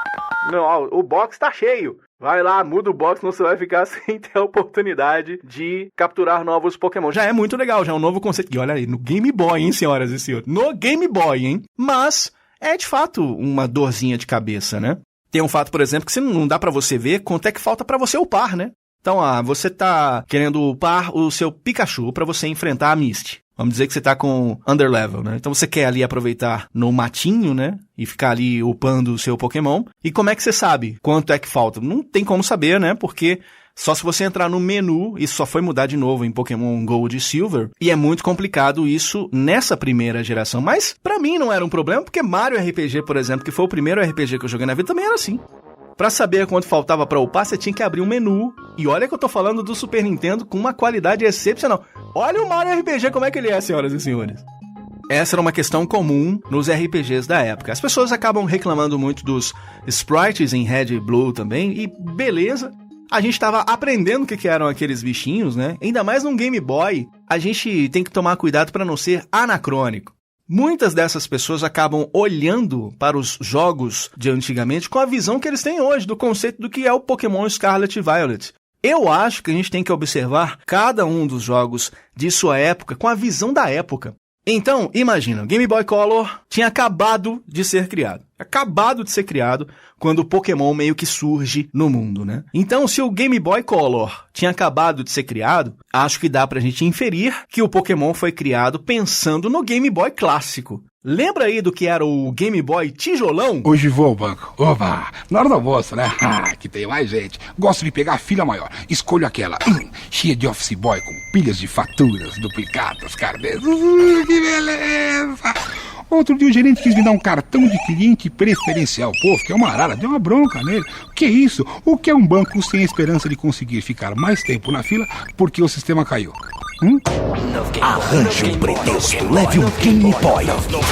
Não, ó, o box tá cheio. Vai lá, muda o box, senão você vai ficar sem ter a oportunidade de capturar novos Pokémon. Já é muito legal, já é um novo conceito. E olha aí, no Game Boy, hein, senhoras e senhores? No Game Boy, hein? Mas é de fato uma dorzinha de cabeça, né? Tem um fato, por exemplo, que não dá pra você ver quanto é que falta pra você upar, né? Então, você tá querendo upar o seu Pikachu pra você enfrentar a Misty. Vamos dizer que você tá com underlevel, né? Então você quer ali aproveitar no matinho, né? E ficar ali upando o seu Pokémon. E como é que você sabe quanto é que falta? Não tem como saber, né? Porque só se você entrar no menu, isso só foi mudar de novo em Pokémon Gold e Silver, e é muito complicado isso nessa primeira geração. Mas pra mim não era um problema, porque Mario RPG, por exemplo, que foi o primeiro RPG que eu joguei na vida, também era assim. Pra saber quanto faltava pra upar, você tinha que abrir um menu. E olha que eu tô falando do Super Nintendo com uma qualidade excepcional. Olha o Mario RPG como é que ele é, senhoras e senhores. Essa era uma questão comum nos RPGs da época. As pessoas acabam reclamando muito dos sprites em Red e Blue também, e beleza. A gente estava aprendendo o que eram aqueles bichinhos, né? Ainda mais num Game Boy, a gente tem que tomar cuidado para não ser anacrônico. Muitas dessas pessoas acabam olhando para os jogos de antigamente com a visão que eles têm hoje, do conceito do que é o Pokémon Scarlet e Violet. Eu acho que a gente tem que observar cada um dos jogos de sua época com a visão da época. Então, imagina, o Game Boy Color tinha acabado de ser criado. Acabado de ser criado quando o Pokémon meio que surge no mundo, né? Então, se o Game Boy Color tinha acabado de ser criado, acho que dá pra gente inferir que o Pokémon foi criado pensando no Game Boy clássico. Lembra aí do que era o Game Boy tijolão? Hoje vou ao banco. Oba, na hora do almoço, né? Que tem mais gente. Gosto de pegar a fila maior. Escolho aquela cheia de office boy com pilhas de faturas, duplicadas, carnês. Que beleza! Outro dia o gerente quis me dar um cartão de cliente preferencial. Pô, fiquei uma arara, deu uma bronca nele. O que é isso? O que é um banco sem a esperança de conseguir ficar mais tempo na fila porque o sistema caiu? Arranje um pretexto, leve um Game Boy.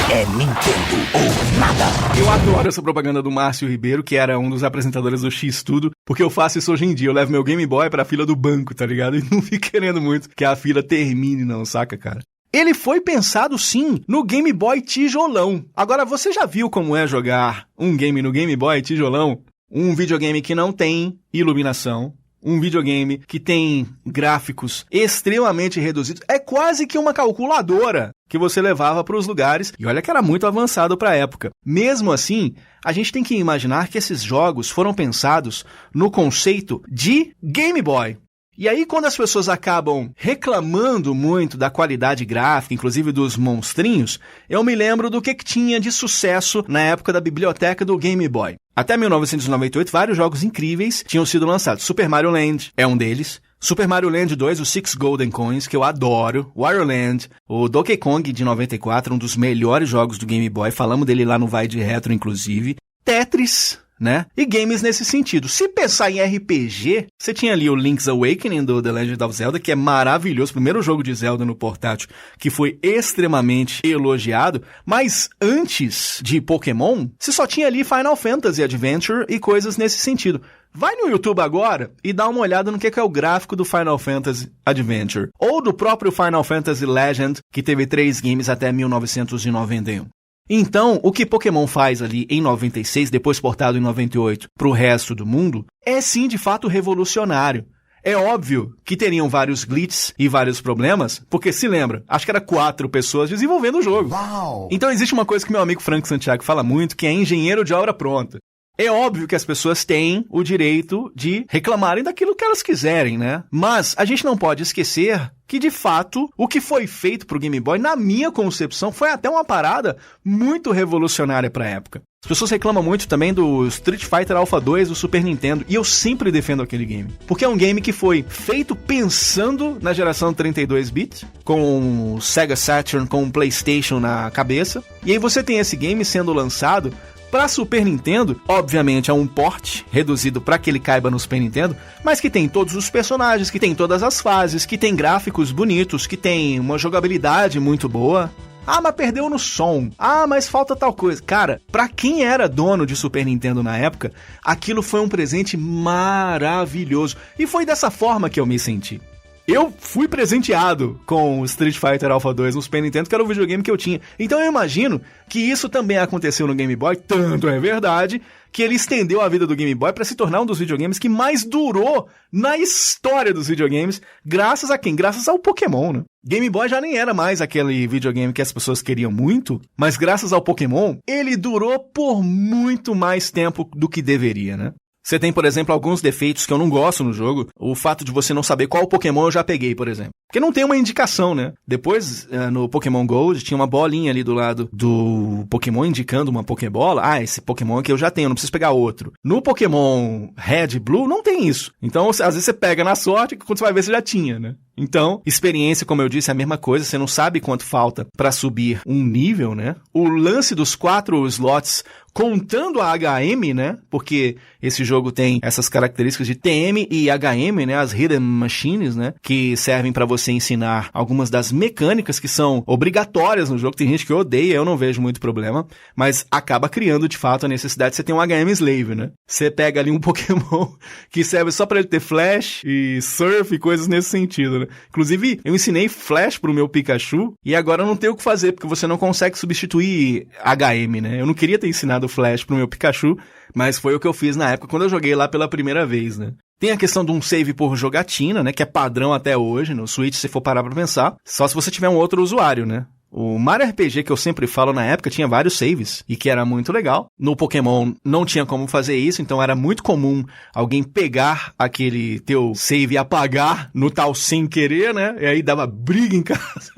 É Nintendo ou nada. Eu adoro essa propaganda do Márcio Ribeiro, que era um dos apresentadores do X-Tudo, porque eu faço isso hoje em dia. Eu levo meu Game Boy pra fila do banco, tá ligado? E não fico querendo muito que a fila termine não, saca, cara? Ele foi pensado, sim, no Game Boy tijolão. Agora, você já viu como é jogar um game no Game Boy tijolão? Um videogame que não tem iluminação, um videogame que tem gráficos extremamente reduzidos. É quase que uma calculadora que você levava para os lugares. E olha que era muito avançado para a época. Mesmo assim, a gente tem que imaginar que esses jogos foram pensados no conceito de Game Boy. E aí, quando as pessoas acabam reclamando muito da qualidade gráfica, inclusive dos monstrinhos, eu me lembro do que tinha de sucesso na época da biblioteca do Game Boy. Até 1998, vários jogos incríveis tinham sido lançados. Super Mario Land é um deles. Super Mario Land 2, o Six Golden Coins, que eu adoro. Wario Land, o Donkey Kong de 94, um dos melhores jogos do Game Boy. Falamos dele lá no Vai de Retro, inclusive. Tetris, né? E games nesse sentido. Se pensar em RPG, você tinha ali o Link's Awakening do The Legend of Zelda, que é maravilhoso, primeiro jogo de Zelda no portátil, que foi extremamente elogiado, mas antes de Pokémon, você só tinha ali Final Fantasy Adventure e coisas nesse sentido. Vai no YouTube agora e dá uma olhada no que é o gráfico do Final Fantasy Adventure, ou do próprio Final Fantasy Legend, que teve 3 games até 1991. Então, o que Pokémon faz ali em 96, depois portado em 98 para o resto do mundo, é sim de fato revolucionário. É óbvio que teriam vários glitches e vários problemas, porque se lembra, acho que era 4 pessoas desenvolvendo o jogo. Uau. Então existe uma coisa que meu amigo Frank Santiago fala muito, que é engenheiro de obra pronta. É óbvio que as pessoas têm o direito de reclamarem daquilo que elas quiserem, né? Mas a gente não pode esquecer que, de fato, o que foi feito pro Game Boy, na minha concepção, foi até uma parada muito revolucionária pra época. As pessoas reclamam muito também do Street Fighter Alpha 2 do Super Nintendo, e eu sempre defendo aquele game. Porque é um game que foi feito pensando na geração 32-bit, com o Sega Saturn, com o PlayStation na cabeça, e aí você tem esse game sendo lançado para Super Nintendo. Obviamente é um port reduzido para que ele caiba no Super Nintendo, mas que tem todos os personagens, que tem todas as fases, que tem gráficos bonitos, que tem uma jogabilidade muito boa. Ah, mas perdeu no som. Ah, mas falta tal coisa. Cara, pra quem era dono de Super Nintendo na época, aquilo foi um presente maravilhoso. E foi dessa forma que eu me senti. Eu fui presenteado com o Street Fighter Alpha 2 no Super Nintendo, que era o videogame que eu tinha. Então eu imagino que isso também aconteceu no Game Boy, tanto é verdade, que ele estendeu a vida do Game Boy para se tornar um dos videogames que mais durou na história dos videogames, graças a quem? Graças ao Pokémon, né? Game Boy já nem era mais aquele videogame que as pessoas queriam muito, mas graças ao Pokémon, ele durou por muito mais tempo do que deveria, né? Você tem, por exemplo, alguns defeitos que eu não gosto no jogo. O fato de você não saber qual Pokémon eu já peguei, por exemplo. Porque não tem uma indicação, né? Depois, no Pokémon Gold, tinha uma bolinha ali do lado do Pokémon indicando uma Pokébola. Ah, esse Pokémon aqui eu já tenho, não preciso pegar outro. No Pokémon Red e Blue, não tem isso. Então, às vezes você pega na sorte, quando você vai ver, você já tinha, né? Então, experiência, como eu disse, é a mesma coisa. Você não sabe quanto falta pra subir um nível, né? O lance dos 4 slots contando a HM, né? Porque esse jogo tem essas características de TM e HM, né? As Hidden Machines, né? Que servem pra você ensinar algumas das mecânicas que são obrigatórias no jogo. Tem gente que odeia, eu não vejo muito problema, mas acaba criando, de fato, a necessidade de você ter um HM Slave, né? Você pega ali um Pokémon que serve só pra ele ter Flash e Surf e coisas nesse sentido, né? Inclusive, eu ensinei Flash pro meu Pikachu e agora eu não tenho o que fazer, porque você não consegue substituir HM, né? Eu não queria ter ensinado Flash pro meu Pikachu, mas foi o que eu fiz na época quando eu joguei lá pela primeira vez, né? Tem a questão de um save por jogatina, né? Que é padrão até hoje no Switch, se for parar pra pensar. Só se você tiver um outro usuário, né? O Mario RPG que eu sempre falo na época tinha vários saves e que era muito legal. No Pokémon não tinha como fazer isso, então era muito comum alguém pegar aquele teu save e apagar no tal sem querer, né? E aí dava briga em casa,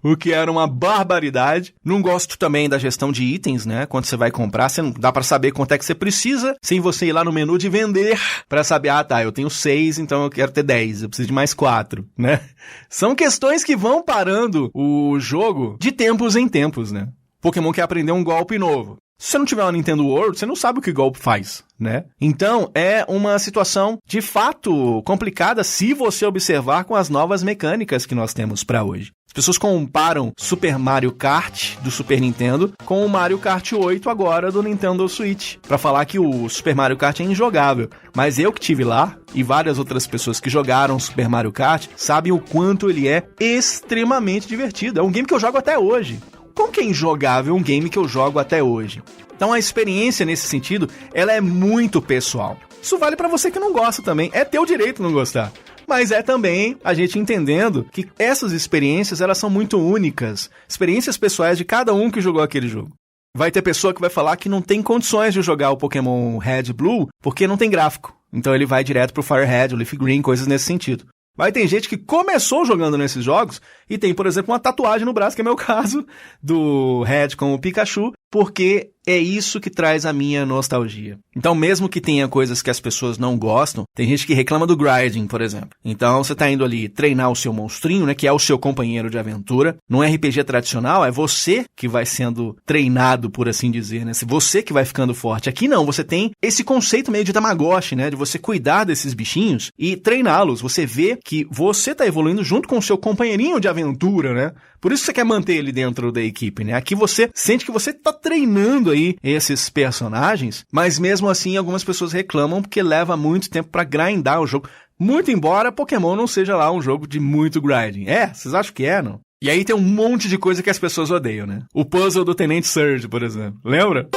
o que era uma barbaridade. Não gosto também da gestão de itens, né? Quando você vai comprar, você não dá pra saber quanto é que você precisa, sem você ir lá no menu de vender pra saber, ah tá, eu tenho 6, então eu quero ter 10, eu preciso de mais 4, né? São questões que vão parando o jogo de tempos em tempos, né? Pokémon quer aprender um golpe novo. Se você não tiver uma Nintendo World, você não sabe o que golpe faz, né? Então, é uma situação, de fato, complicada se você observar com as novas mecânicas que nós temos pra hoje. As pessoas comparam Super Mario Kart do Super Nintendo com o Mario Kart 8 agora do Nintendo Switch, pra falar que o Super Mario Kart é injogável. Mas eu que tive lá, e várias outras pessoas que jogaram Super Mario Kart, sabem o quanto ele é extremamente divertido. É um game que eu jogo até hoje. Como que é injogável um game que eu jogo até hoje? Então a experiência nesse sentido, ela é muito pessoal. Isso vale pra você que não gosta também. É teu direito não gostar. Mas é também a gente entendendo que essas experiências, elas são muito únicas. Experiências pessoais de cada um que jogou aquele jogo. Vai ter pessoa que vai falar que não tem condições de jogar o Pokémon Red e Blue porque não tem gráfico. Então ele vai direto pro Fire Red, o Leaf Green, coisas nesse sentido. Vai ter gente que começou jogando nesses jogos e tem, por exemplo, uma tatuagem no braço, que é meu caso, do Red com o Pikachu, porque é isso que traz a minha nostalgia. Então, mesmo que tenha coisas que as pessoas não gostam, tem gente que reclama do grinding, por exemplo. Então, você tá indo ali treinar o seu monstrinho, né, que é o seu companheiro de aventura. Num RPG tradicional, é você que vai sendo treinado, por assim dizer, né? Você que vai ficando forte. Aqui não, você tem esse conceito meio de Tamagotchi, né, de você cuidar desses bichinhos e treiná-los. Você vê que você tá evoluindo junto com o seu companheirinho de aventura, né? Por isso você quer manter ele dentro da equipe, né? Aqui você sente que você tá treinando aí esses personagens, mas mesmo assim algumas pessoas reclamam porque leva muito tempo pra grindar o jogo. Muito embora Pokémon não seja lá um jogo de muito grinding. Vocês acham que é, não? E aí tem um monte de coisa que as pessoas odeiam, né? O puzzle do Tenente Surge, por exemplo. Lembra?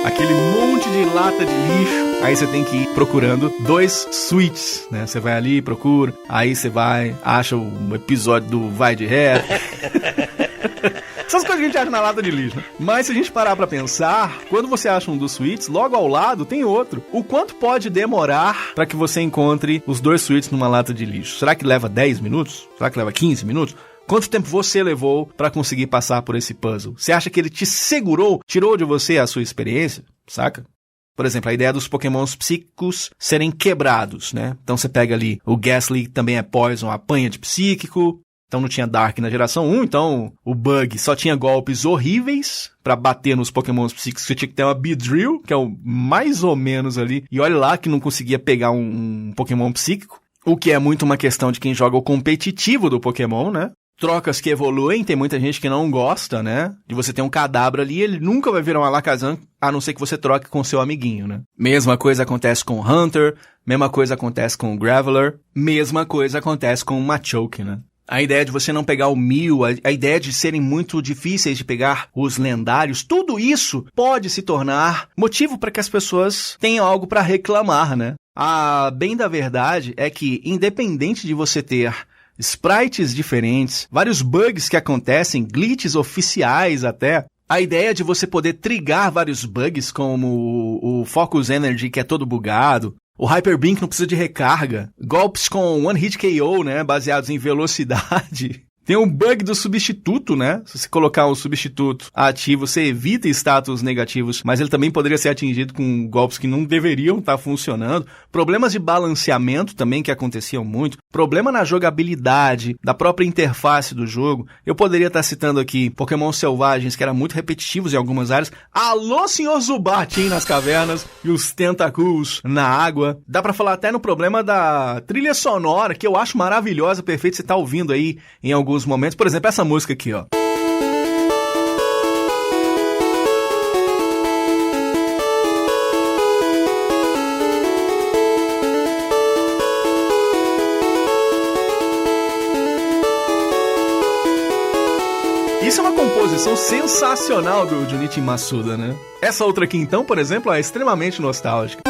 Aquele monte de lata de lixo. Aí você tem que ir procurando 2 switches, né? Você vai ali, procura. Aí você vai, acha um episódio do Vai de Reto. Essas coisas que a gente acha na lata de lixo, né? Mas se a gente parar pra pensar, quando você acha um dos switches, logo ao lado tem outro. O quanto pode demorar pra que você encontre os 2 switches numa lata de lixo? Será que leva 10 minutos? Será que leva 15 minutos? Quanto tempo você levou pra conseguir passar por esse puzzle? Você acha que ele te segurou, tirou de você a sua experiência? Saca? Por exemplo, a ideia dos pokémons psíquicos serem quebrados, né? Então você pega ali, o Gastly também é Poison, apanha de psíquico. Então não tinha Dark na geração 1, então o Bug só tinha golpes horríveis pra bater nos pokémons psíquicos. Você tinha que ter uma Beedrill, que é o mais ou menos ali. E olha lá que não conseguia pegar um pokémon psíquico. O que é muito uma questão de quem joga o competitivo do Pokémon, né? Trocas que evoluem, tem muita gente que não gosta, né? De você ter um Kadabra ali, ele nunca vai virar um Alakazam, a não ser que você troque com seu amiguinho, né? Mesma coisa acontece com o Hunter, mesma coisa acontece com o Graveler, mesma coisa acontece com o Machoke, né? A ideia de você não pegar o Mew, a ideia de serem muito difíceis de pegar os lendários, tudo isso pode se tornar motivo para que as pessoas tenham algo para reclamar, né? A bem da verdade é que, independente de você ter sprites diferentes, vários bugs que acontecem, glitches oficiais até, a ideia de você poder trigar vários bugs, como o Focus Energy, que é todo bugado, o Hyper Beam que não precisa de recarga, golpes com One Hit KO, né, baseados em velocidade. Tem um bug do substituto, né? Se você colocar um substituto ativo, você evita status negativos, mas ele também poderia ser atingido com golpes que não deveriam estar funcionando. Problemas de balanceamento também que aconteciam muito. Problema na jogabilidade, da própria interface do jogo. Eu poderia estar citando aqui Pokémon selvagens que eram muito repetitivos em algumas áreas. Alô, senhor Zubat, hein, nas cavernas e os Tentacools na água. Dá pra falar até no problema da trilha sonora, que eu acho maravilhosa, perfeita. Você tá ouvindo aí em alguns momentos. Por exemplo, essa música aqui, ó. Isso é uma composição sensacional do Junichi Masuda, né? Essa outra aqui, então, por exemplo, é extremamente nostálgica.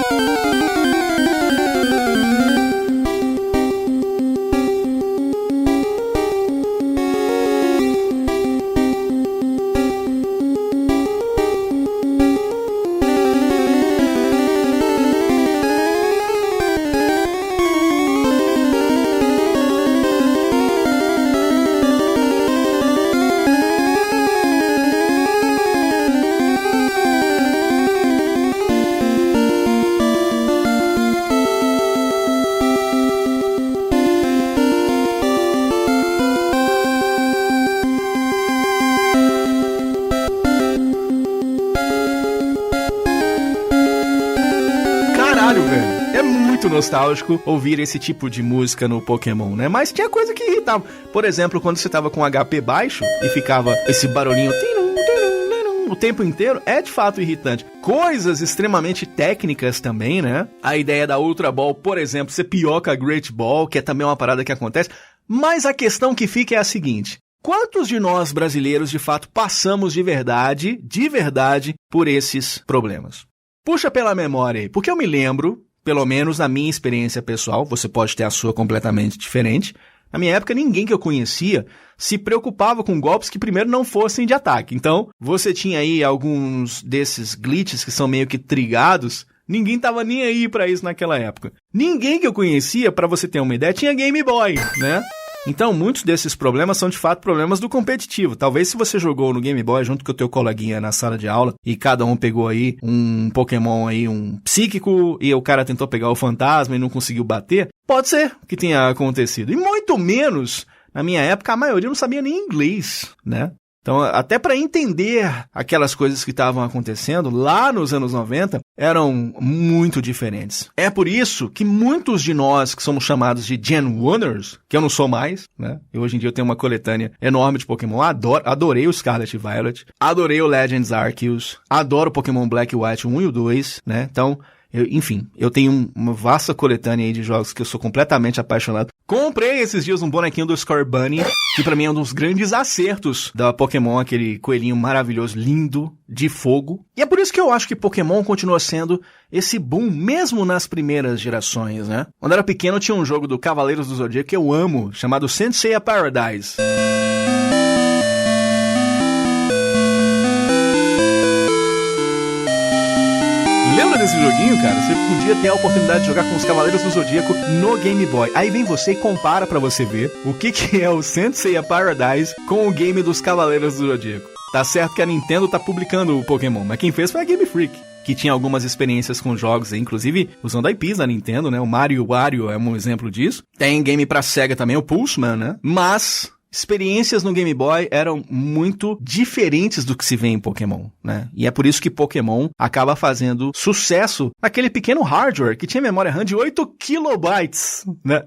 Nostálgico ouvir esse tipo de música no Pokémon, né? Mas tinha coisa que irritava. Por exemplo, quando você tava com HP baixo e ficava esse barulhinho o tempo inteiro, é de fato irritante. Coisas extremamente técnicas também, né? A ideia da Ultra Ball, por exemplo, ser pior que a Great Ball, que é também uma parada que acontece. Mas a questão que fica é a seguinte: quantos de nós brasileiros de fato passamos de verdade, por esses problemas? Puxa pela memória aí, porque eu me lembro, pelo menos na minha experiência pessoal, você pode ter a sua completamente diferente, Na minha época, ninguém que eu conhecia se preocupava com golpes que primeiro não fossem de ataque. Então, você tinha aí alguns desses glitches que são meio que trigados. Ninguém tava nem aí pra isso naquela época. Ninguém que eu conhecia, pra você ter uma ideia, tinha Game Boy, né? Então, muitos desses problemas são de fato problemas do competitivo. Talvez se você jogou no Game Boy junto com o teu coleguinha na sala de aula e cada um pegou aí um Pokémon aí, um psíquico, e o cara tentou pegar o fantasma e não conseguiu bater, pode ser que tenha acontecido. E muito menos, na minha época, a maioria não sabia nem inglês, né? Então, até para entender aquelas coisas que estavam acontecendo lá nos anos 90, eram muito diferentes. É por isso que muitos de nós que somos chamados de Gen 1ers, que eu não sou mais, né? Eu hoje em dia eu tenho uma coletânea enorme de Pokémon, adorei o Scarlet e Violet, adorei o Legends Arceus, adoro o Pokémon Black e White 1 e o 2, né? Então, eu tenho uma vasta coletânea aí de jogos que eu sou completamente apaixonado. Comprei esses dias um bonequinho do Scorbunny, que pra mim é um dos grandes acertos da Pokémon, aquele coelhinho maravilhoso, lindo, de fogo. E é por isso que eu acho que Pokémon continua sendo esse boom, mesmo nas primeiras gerações, né? Quando eu era pequeno, tinha um jogo do Cavaleiros do Zodíaco que eu amo, chamado Saint Seiya Paradise. Lembra desse joguinho, cara? Você podia ter a oportunidade de jogar com os Cavaleiros do Zodíaco no Game Boy. Aí vem você e compara pra você ver o que é o Saint Seiya Paradise com o game dos Cavaleiros do Zodíaco. Tá certo que a Nintendo tá publicando o Pokémon, mas quem fez foi a Game Freak, que tinha algumas experiências com jogos, inclusive usando IPs da Nintendo, né? O Mario Wario é um exemplo disso. Tem game pra Sega também, o Pulseman, né? Mas experiências no Game Boy eram muito diferentes do que se vê em Pokémon, né? E é por isso que Pokémon acaba fazendo sucesso naquele pequeno hardware que tinha memória RAM de 8 kilobytes, né?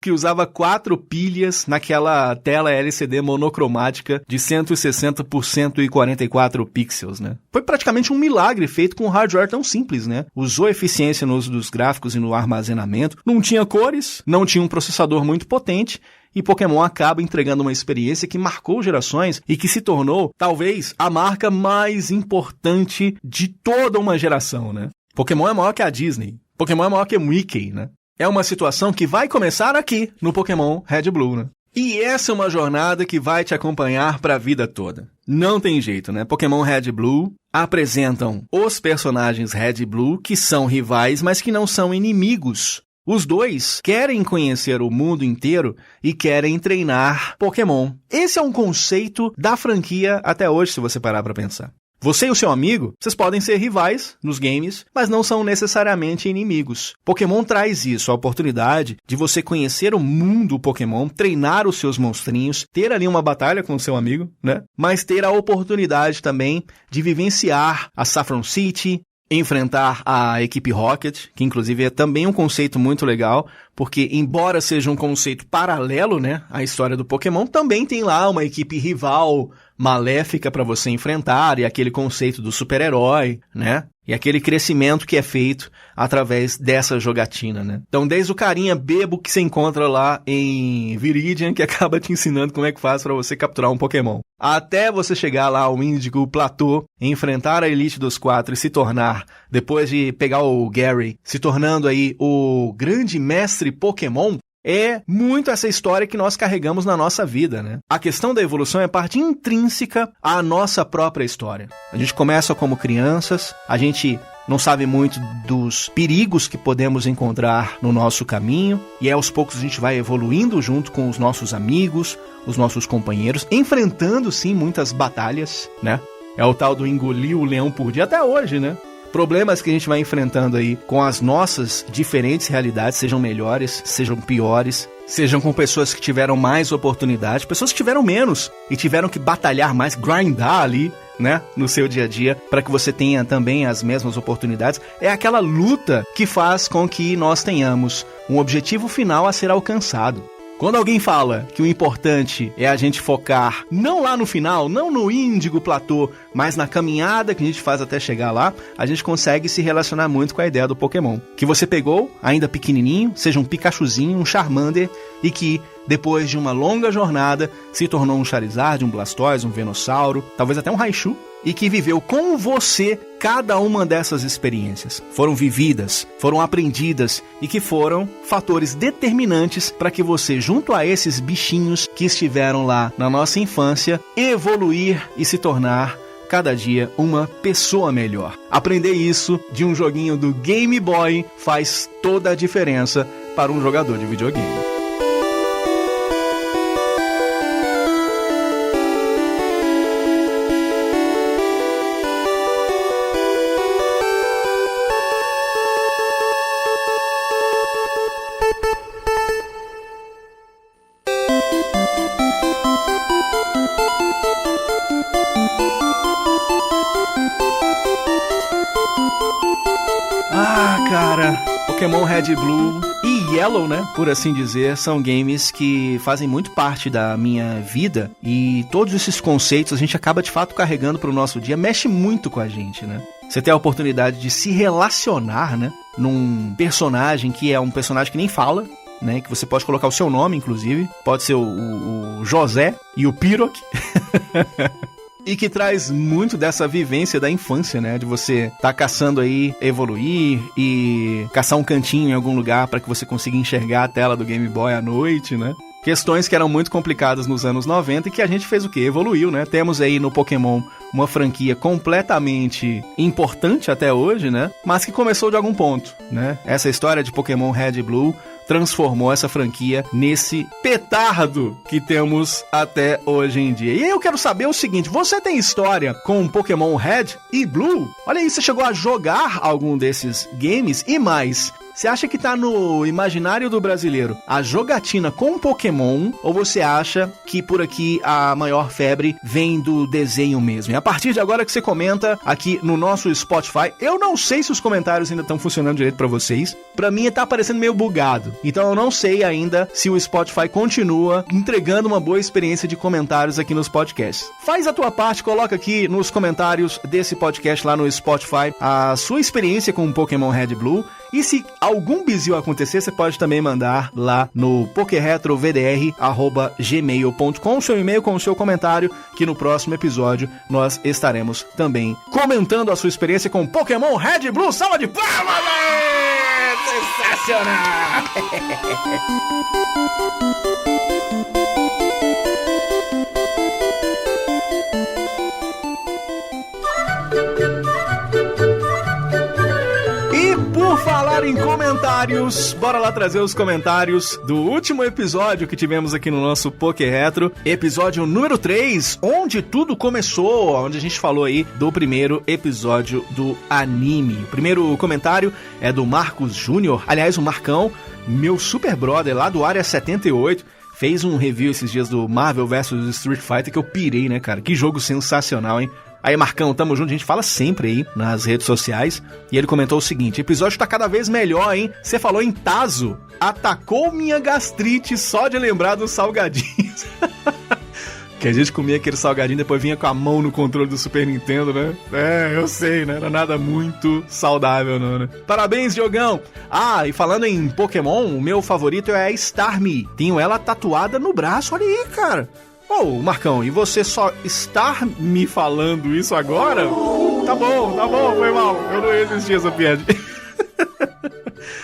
Que usava 4 pilhas naquela tela LCD monocromática de 160 por 144 pixels, né? Foi praticamente um milagre feito com um hardware tão simples, né? Usou eficiência no uso dos gráficos e no armazenamento, não tinha cores, não tinha um processador muito potente, e Pokémon acaba entregando uma experiência que marcou gerações e que se tornou, talvez, a marca mais importante de toda uma geração, né? Pokémon é maior que a Disney. Pokémon é maior que o Mickey, né? É uma situação que vai começar aqui, no Pokémon Red e Blue, né? E essa é uma jornada que vai te acompanhar para a vida toda. Não tem jeito, né? Pokémon Red e Blue apresentam os personagens Red e Blue que são rivais, mas que não são inimigos. Os dois querem conhecer o mundo inteiro e querem treinar Pokémon. Esse é um conceito da franquia até hoje, se você parar para pensar. Você e o seu amigo, vocês podem ser rivais nos games, mas não são necessariamente inimigos. Pokémon traz isso, a oportunidade de você conhecer o mundo Pokémon, treinar os seus monstrinhos, ter ali uma batalha com o seu amigo, né? Mas ter a oportunidade também de vivenciar a Saffron City, enfrentar a equipe Rocket, que inclusive é também um conceito muito legal, porque embora seja um conceito paralelo, né, à história do Pokémon, também tem lá uma equipe rival maléfica para você enfrentar, e aquele conceito do super-herói, né? E aquele crescimento que é feito através dessa jogatina, né? Então, desde o carinha bebo que você encontra lá em Viridian, que acaba te ensinando como é que faz para você capturar um Pokémon, até você chegar lá ao Índigo Platô, enfrentar a Elite dos 4 e se tornar, depois de pegar o Gary, se tornando aí o grande mestre Pokémon, é muito essa história que nós carregamos na nossa vida, né? A questão da evolução é parte intrínseca à nossa própria história. A gente começa como crianças, a gente não sabe muito dos perigos que podemos encontrar no nosso caminho, e aos poucos a gente vai evoluindo junto com os nossos amigos, os nossos companheiros, enfrentando sim muitas batalhas, né? É o tal do engolir o leão por dia até hoje, né? Problemas que a gente vai enfrentando aí com as nossas diferentes realidades, sejam melhores, sejam piores, sejam com pessoas que tiveram mais oportunidade, pessoas que tiveram menos e tiveram que batalhar mais, grindar ali, né, no seu dia a dia, para que você tenha também as mesmas oportunidades. É aquela luta que faz com que nós tenhamos um objetivo final a ser alcançado. Quando alguém fala que o importante é a gente focar não lá no final, não no Índigo Platô, mas na caminhada que a gente faz até chegar lá, a gente consegue se relacionar muito com a ideia do Pokémon. Que você pegou, ainda pequenininho, seja um Pikachuzinho, um Charmander, e que depois de uma longa jornada se tornou um Charizard, um Blastoise, um Venossauro, talvez até um Raichu, e que viveu com você cada uma dessas experiências. Foram vividas, foram aprendidas e que foram fatores determinantes para que você, junto a esses bichinhos que estiveram lá na nossa infância, evoluir e se tornar cada dia uma pessoa melhor. Aprender isso de um joguinho do Game Boy faz toda a diferença para um jogador de videogame. Pokémon Red, Blue e Yellow, né, por assim dizer, são games que fazem muito parte da minha vida e todos esses conceitos a gente acaba de fato carregando pro nosso dia, mexe muito com a gente, né? Você tem a oportunidade de se relacionar, né, num personagem que é um personagem que nem fala, né, que você pode colocar o seu nome, inclusive, pode ser o José e o Pirok. E que traz muito dessa vivência da infância, né? De você tá caçando aí, evoluir e caçar um cantinho em algum lugar para que você consiga enxergar a tela do Game Boy à noite, né? Questões que eram muito complicadas nos anos 90 e que a gente fez o quê? Evoluiu, né? Temos aí no Pokémon uma franquia completamente importante até hoje, né? Mas que começou de algum ponto, né? Essa história de Pokémon Red e Blue transformou essa franquia nesse petardo que temos até hoje em dia. E eu quero saber o seguinte, você tem história com Pokémon Red e Blue? Olha aí, você chegou a jogar algum desses games? E mais, você acha que tá no imaginário do brasileiro a jogatina com Pokémon? Ou você acha que por aqui a maior febre vem do desenho mesmo? E a partir de agora que você comenta aqui no nosso Spotify, eu não sei se os comentários ainda estão funcionando direito pra vocês. Pra mim tá parecendo meio bugado. Então eu não sei ainda se o Spotify continua entregando uma boa experiência de comentários aqui nos podcasts. Faz a tua parte, coloca aqui nos comentários desse podcast lá no Spotify a sua experiência com o Pokémon Red e Blue. E se algum bizil acontecer, você pode também mandar lá no pokeretrovdr@gmail.com seu e-mail com o seu comentário, que no próximo episódio nós estaremos também comentando a sua experiência com Pokémon Red e Blue. Salva de palmas, velho! Sensacional! Falar em comentários, bora lá trazer os comentários do último episódio que tivemos aqui no nosso Poké Retro, episódio número 3, onde tudo começou, onde a gente falou aí do primeiro episódio do anime. O primeiro comentário é do Marcos Júnior, aliás, o Marcão, meu super brother lá do Área 78, fez um review esses dias do Marvel vs Street Fighter que eu pirei, né, cara? Que jogo sensacional, hein? Aí, Marcão, tamo junto, a gente fala sempre aí nas redes sociais. E ele comentou o seguinte: episódio tá cada vez melhor, hein? Você falou em Tazo, atacou minha gastrite só de lembrar dos salgadinhos. Que a gente comia aquele salgadinho e depois vinha com a mão no controle do Super Nintendo, né? É, eu sei, né? Era nada muito saudável, não, né? Parabéns, Diogão! Ah, e falando em Pokémon, o meu favorito é a Starmie. Tenho ela tatuada no braço, olha aí, cara. Ô, Marcão, e você só está me falando isso agora? Tá bom, foi mal. Eu não resisti a essa piada.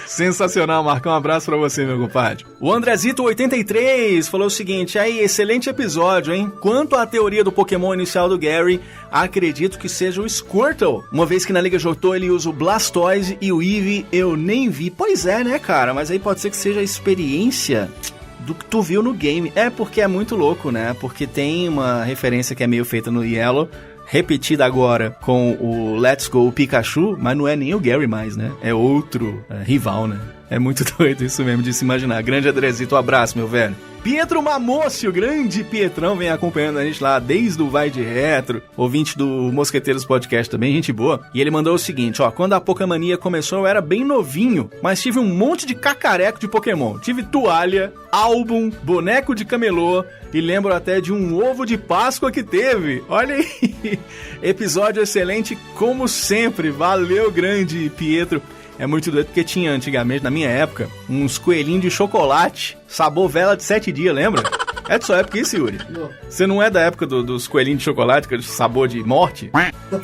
Sensacional, Marcão, um abraço pra você, meu compadre. O Andrezito83 falou o seguinte: aí, excelente episódio, hein? Quanto à teoria do Pokémon inicial do Gary, acredito que seja o Squirtle, uma vez que na Liga Johto ele usa o Blastoise e o Eevee eu nem vi. Pois é, né, cara? Mas aí pode ser que seja a experiência do que tu viu no game. É porque é muito louco, né? Porque tem uma referência que é meio feita no Yellow, repetida agora com o Let's Go Pikachu, mas não é nem o Gary mais, né? É outro rival, né? É muito doido isso mesmo de se imaginar. Grande Andrezito, um abraço, meu velho. Pietro Mamossi, o grande Pietrão, vem acompanhando a gente lá desde o Vai de Retro, ouvinte do Mosqueteiros Podcast também, gente boa. E ele mandou o seguinte, ó: quando a Pokémania começou eu era bem novinho, mas tive um monte de cacareco de Pokémon. Tive toalha, álbum, boneco de camelô e lembro até de um ovo de Páscoa que teve. Olha aí, episódio excelente como sempre. Valeu, grande Pietro. É muito doido porque tinha antigamente, na minha época, uns coelhinhos de chocolate, sabor vela de 7 dias, lembra? É de sua época isso, Yuri? Não. Você não é da época dos coelhinhos de chocolate, que é de sabor de morte?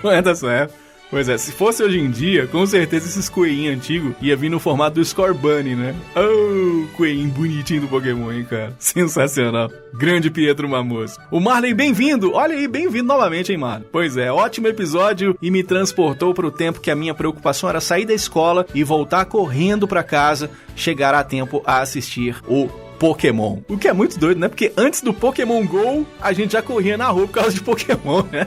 Não é da sua época. Pois é, se fosse hoje em dia, com certeza esses coelhinhos antigos ia vir no formato do Scorbunny, né? Oh, coelhinho bonitinho do Pokémon, hein, cara? Sensacional. Grande Pietro Mamoso. O Marley, bem-vindo! Olha aí, bem-vindo novamente, hein, Marley? Pois é, ótimo episódio e me transportou para o tempo que a minha preocupação era sair da escola e voltar correndo para casa, chegar a tempo a assistir o Pokémon. O que é muito doido, né? Porque antes do Pokémon GO, a gente já corria na rua por causa de Pokémon, né?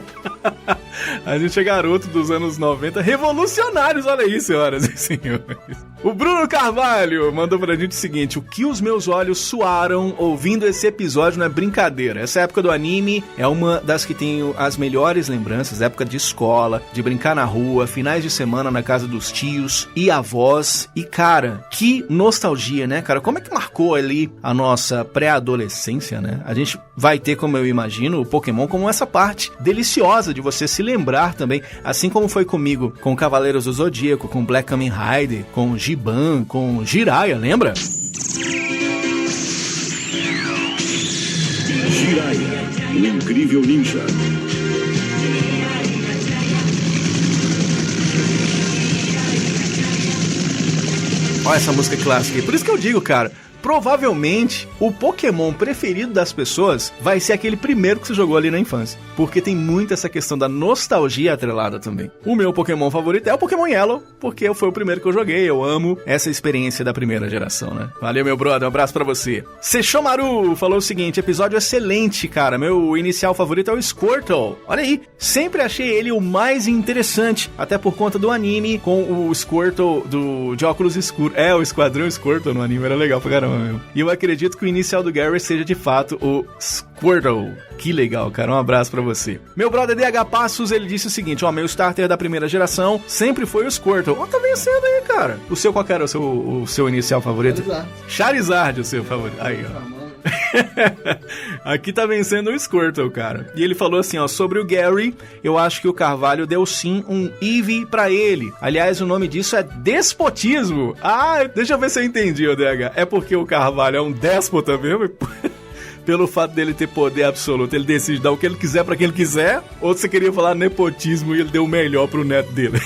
A gente é garoto dos anos 90, revolucionários, olha aí, senhoras e senhores. O Bruno Carvalho mandou pra gente o seguinte: o que os meus olhos suaram ouvindo esse episódio não é brincadeira. Essa época do anime é uma das que tenho as melhores lembranças, época de escola, de brincar na rua, finais de semana na casa dos tios e avós. E, cara, que nostalgia, né, cara? Como é que marcou ali a nossa pré-adolescência, né? A gente vai ter, como eu imagino, o Pokémon como essa parte deliciosa de você se lembrar também, assim como foi comigo com Cavaleiros do Zodíaco, com Black Kamen Rider, com Giban, com Jiraiya, lembra? Jiraiya, o incrível ninja. Olha essa música clássica aí. Por isso que eu digo, cara, provavelmente o Pokémon preferido das pessoas vai ser aquele primeiro que você jogou ali na infância. Porque tem muito essa questão da nostalgia atrelada também. O meu Pokémon favorito é o Pokémon Yellow, porque foi o primeiro que eu joguei. Eu amo essa experiência da primeira geração, né? Valeu, meu brother, um abraço pra você. Sechomaru falou o seguinte: episódio excelente, cara. Meu inicial favorito é o Squirtle. Olha aí, sempre achei ele o mais interessante, até por conta do anime com o Squirtle de óculos escuros. É, o Esquadrão Squirtle no anime era legal pra caramba mesmo. E eu acredito que o inicial do Gary seja de fato o Squirtle. Que legal, cara. Um abraço pra você. Meu brother DH Passos, ele disse o seguinte: ó, meu starter da primeira geração sempre foi o Squirtle. Ó, tá vencendo aí, cara. O seu, qual que era o seu inicial favorito? Charizard, o seu favorito. Aí, ó. Aqui tá vencendo o Squirtle, cara. E ele falou assim, ó: sobre o Gary, eu acho que o Carvalho deu sim um Eevee pra ele. Aliás, o nome disso é despotismo. Ah, deixa eu ver se eu entendi, o DH. É porque o Carvalho é um déspota mesmo? Pelo fato dele ter poder absoluto, ele decide dar o que ele quiser pra quem ele quiser? Ou você queria falar nepotismo e ele deu o melhor pro neto dele?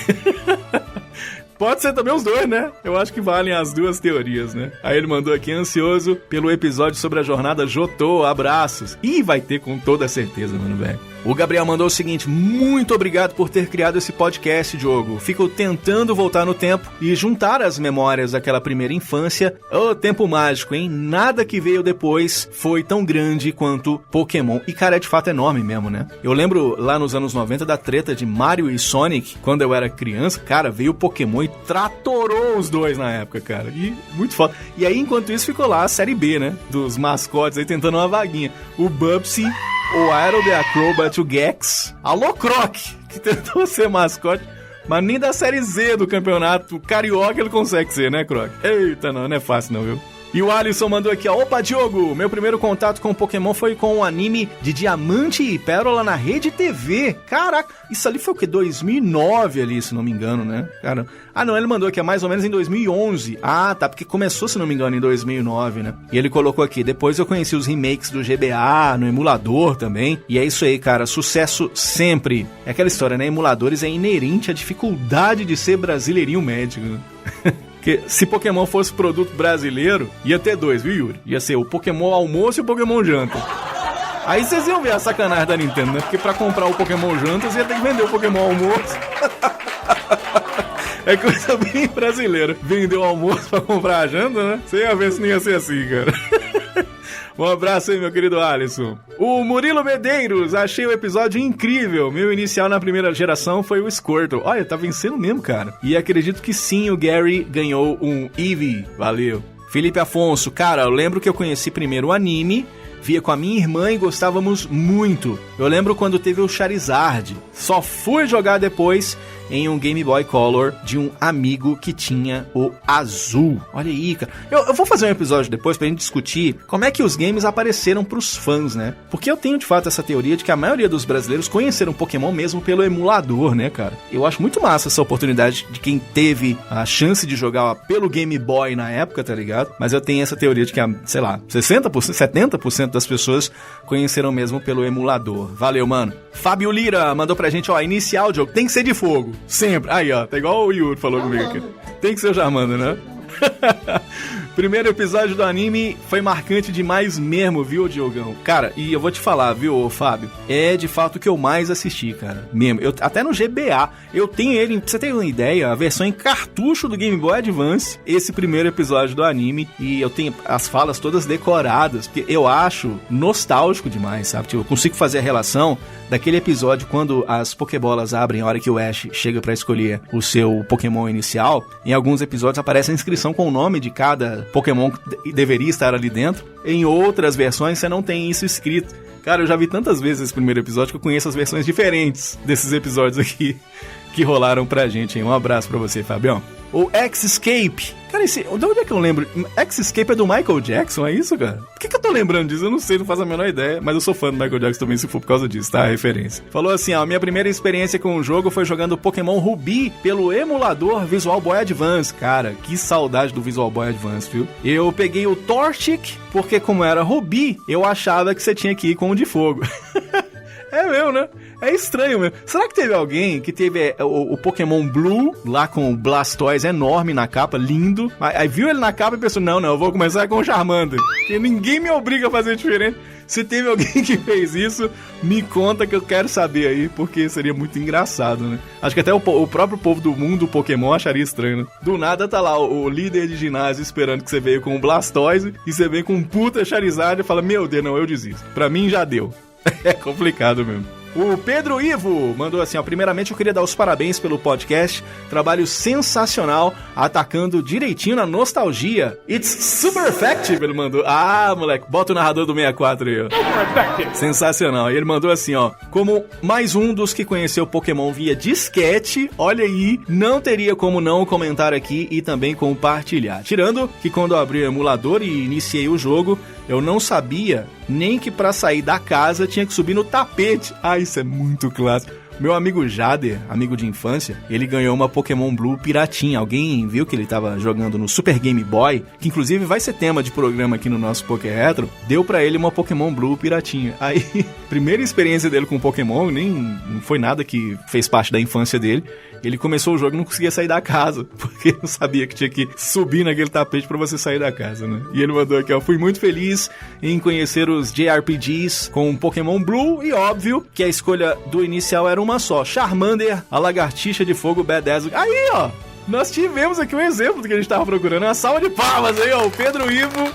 Pode ser também os dois, né? Eu acho que valem as duas teorias, né? Aí ele mandou aqui: ansioso pelo episódio sobre a jornada Jotô, abraços. E vai ter com toda certeza, mano, velho. O Gabriel mandou o seguinte: muito obrigado por ter criado esse podcast, Diogo. Fico tentando voltar no tempo e juntar as memórias daquela primeira infância. Ô, tempo mágico, hein? Nada que veio depois foi tão grande quanto Pokémon. E, cara, é de fato enorme mesmo, né? Eu lembro lá nos anos 90 da treta de Mario e Sonic, quando eu era criança. Cara, veio o Pokémon e tratorou os dois na época, cara. E muito foda. E aí, enquanto isso, ficou lá a série B, né? Dos mascotes aí tentando uma vaguinha. O Bubsy, o Aero the Acrobat, o Gex, alô Croc, que tentou ser mascote, mas nem da série Z do campeonato carioca ele consegue ser, né, Croc? Eita, não é fácil não, viu? E o Alisson mandou aqui, ó: opa, Diogo, meu primeiro contato com o Pokémon foi com o anime de Diamante e Pérola na Rede TV. Caraca, isso ali foi o quê? 2009 ali, se não me engano, né? Cara, ah, não, ele mandou aqui, é mais ou menos em 2011. Ah, tá, porque começou, se não me engano, em 2009, né? E ele colocou aqui: depois eu conheci os remakes do GBA, no emulador também. E é isso aí, cara, sucesso sempre. É aquela história, né? Emuladores é inerente à dificuldade de ser brasileirinho médico, né? Porque se Pokémon fosse produto brasileiro, ia ter dois, viu, Yuri? Ia ser o Pokémon almoço e o Pokémon janta. Aí vocês iam ver a sacanagem da Nintendo, né? Porque pra comprar o Pokémon janta, você ia ter que vender o Pokémon almoço. É coisa bem brasileira. Vender o almoço pra comprar a janta, né? Você ia ver se não ia ser assim, cara. Um abraço aí, meu querido Alisson. O Murilo Medeiros: achei o episódio incrível. Meu inicial na primeira geração foi o Squirtle. Olha, tá vencendo mesmo, cara. E acredito que sim, o Gary ganhou um Eevee. Valeu. Felipe Afonso: cara, eu lembro que eu conheci primeiro o anime, via com a minha irmã e gostávamos muito. Eu lembro quando teve o Charizard. Só fui jogar depois em um Game Boy Color de um amigo que tinha o azul. Olha aí, cara. Eu vou fazer um episódio depois pra gente discutir como é que os games apareceram pros fãs, né? Porque eu tenho, de fato, essa teoria de que a maioria dos brasileiros conheceram Pokémon mesmo pelo emulador, né, cara? Eu acho muito massa essa oportunidade de quem teve a chance de jogar pelo Game Boy na época, tá ligado? Mas eu tenho essa teoria de que, sei lá, 60%, 70% 90% das pessoas conheceram mesmo pelo emulador. Valeu, mano. Fábio Lira mandou pra gente, ó, inicial jogo, tem que ser de fogo. Sempre. Aí, ó, tá igual o Yuri falou comigo aqui. Tem que ser o Charmander, né? Primeiro episódio do anime foi marcante demais mesmo, viu, Diogão? Cara, e eu vou te falar, viu, Fábio? É de fato o que eu mais assisti, cara. Mesmo. Até no GBA. Eu tenho ele, pra você ter uma ideia, a versão em cartucho do Game Boy Advance, esse primeiro episódio do anime. E eu tenho as falas todas decoradas, porque eu acho nostálgico demais, sabe? Tipo, eu consigo fazer a relação daquele episódio quando as Pokébolas abrem a hora que o Ash chega pra escolher o seu Pokémon inicial. Em alguns episódios aparece a inscrição com o nome de cada Pokémon que deveria estar ali dentro. Em outras versões você não tem isso escrito. Cara, eu já vi tantas vezes esse primeiro episódio que eu conheço as versões diferentes desses episódios aqui que rolaram pra gente, hein? Um abraço pra você, Fabião. O X-Escape. Cara, de onde é que eu lembro? X-Escape é do Michael Jackson, é isso, cara? Por que eu tô lembrando disso? Eu não sei, não faço a menor ideia. Mas eu sou fã do Michael Jackson também, se for por causa disso, tá? A referência. Falou assim, ó, minha primeira experiência com o jogo foi jogando Pokémon Ruby pelo emulador Visual Boy Advance. Cara, que saudade do Visual Boy Advance, viu? Eu peguei o Torchic, porque como era Ruby, eu achava que você tinha que ir com o de fogo. É mesmo, né? É estranho mesmo. Será que teve alguém que teve o Pokémon Blue, lá com o Blastoise enorme na capa, lindo, aí viu ele na capa e pensou, não, eu vou começar com o Charmander, porque ninguém me obriga a fazer diferente. Se teve alguém que fez isso, me conta que eu quero saber aí, porque seria muito engraçado, né? Acho que até o próprio povo do mundo Pokémon acharia estranho, né? Do nada tá lá o líder de ginásio esperando que você veio com o Blastoise, e você vem com um puta Charizard e fala, meu Deus, não, eu desisto. Pra mim já deu. É complicado mesmo. O Pedro Ivo mandou assim, ó, primeiramente eu queria dar os parabéns pelo podcast, trabalho sensacional, atacando direitinho na nostalgia. It's super effective, ele mandou. Ah, moleque, bota o narrador do 64 aí, ó. Sensacional. E ele mandou assim, ó, como mais um dos que conheceu Pokémon via disquete, olha aí, não teria como não comentar aqui e também compartilhar. Tirando que quando eu abri o emulador e iniciei o jogo, eu não sabia nem que pra sair da casa tinha que subir no tapete. Ah, isso é muito clássico. Meu amigo Jader, amigo de infância, ele ganhou uma Pokémon Blue piratinha. Alguém viu que ele tava jogando no Super Game Boy, que inclusive vai ser tema de programa aqui no nosso Poké Retro, deu pra ele uma Pokémon Blue piratinha. Aí, primeira experiência dele com Pokémon, não foi nada que fez parte da infância dele. Ele começou o jogo e não conseguia sair da casa, porque não sabia que tinha que subir naquele tapete pra você sair da casa, né? E ele mandou aqui, ó, fui muito feliz em conhecer os JRPGs com Pokémon Blue e óbvio que a escolha do inicial era uma só, Charmander, a lagartixa de fogo Badass. Aí, ó, nós tivemos aqui um exemplo do que a gente tava procurando, uma salva de palmas aí, ó, o Pedro Ivo.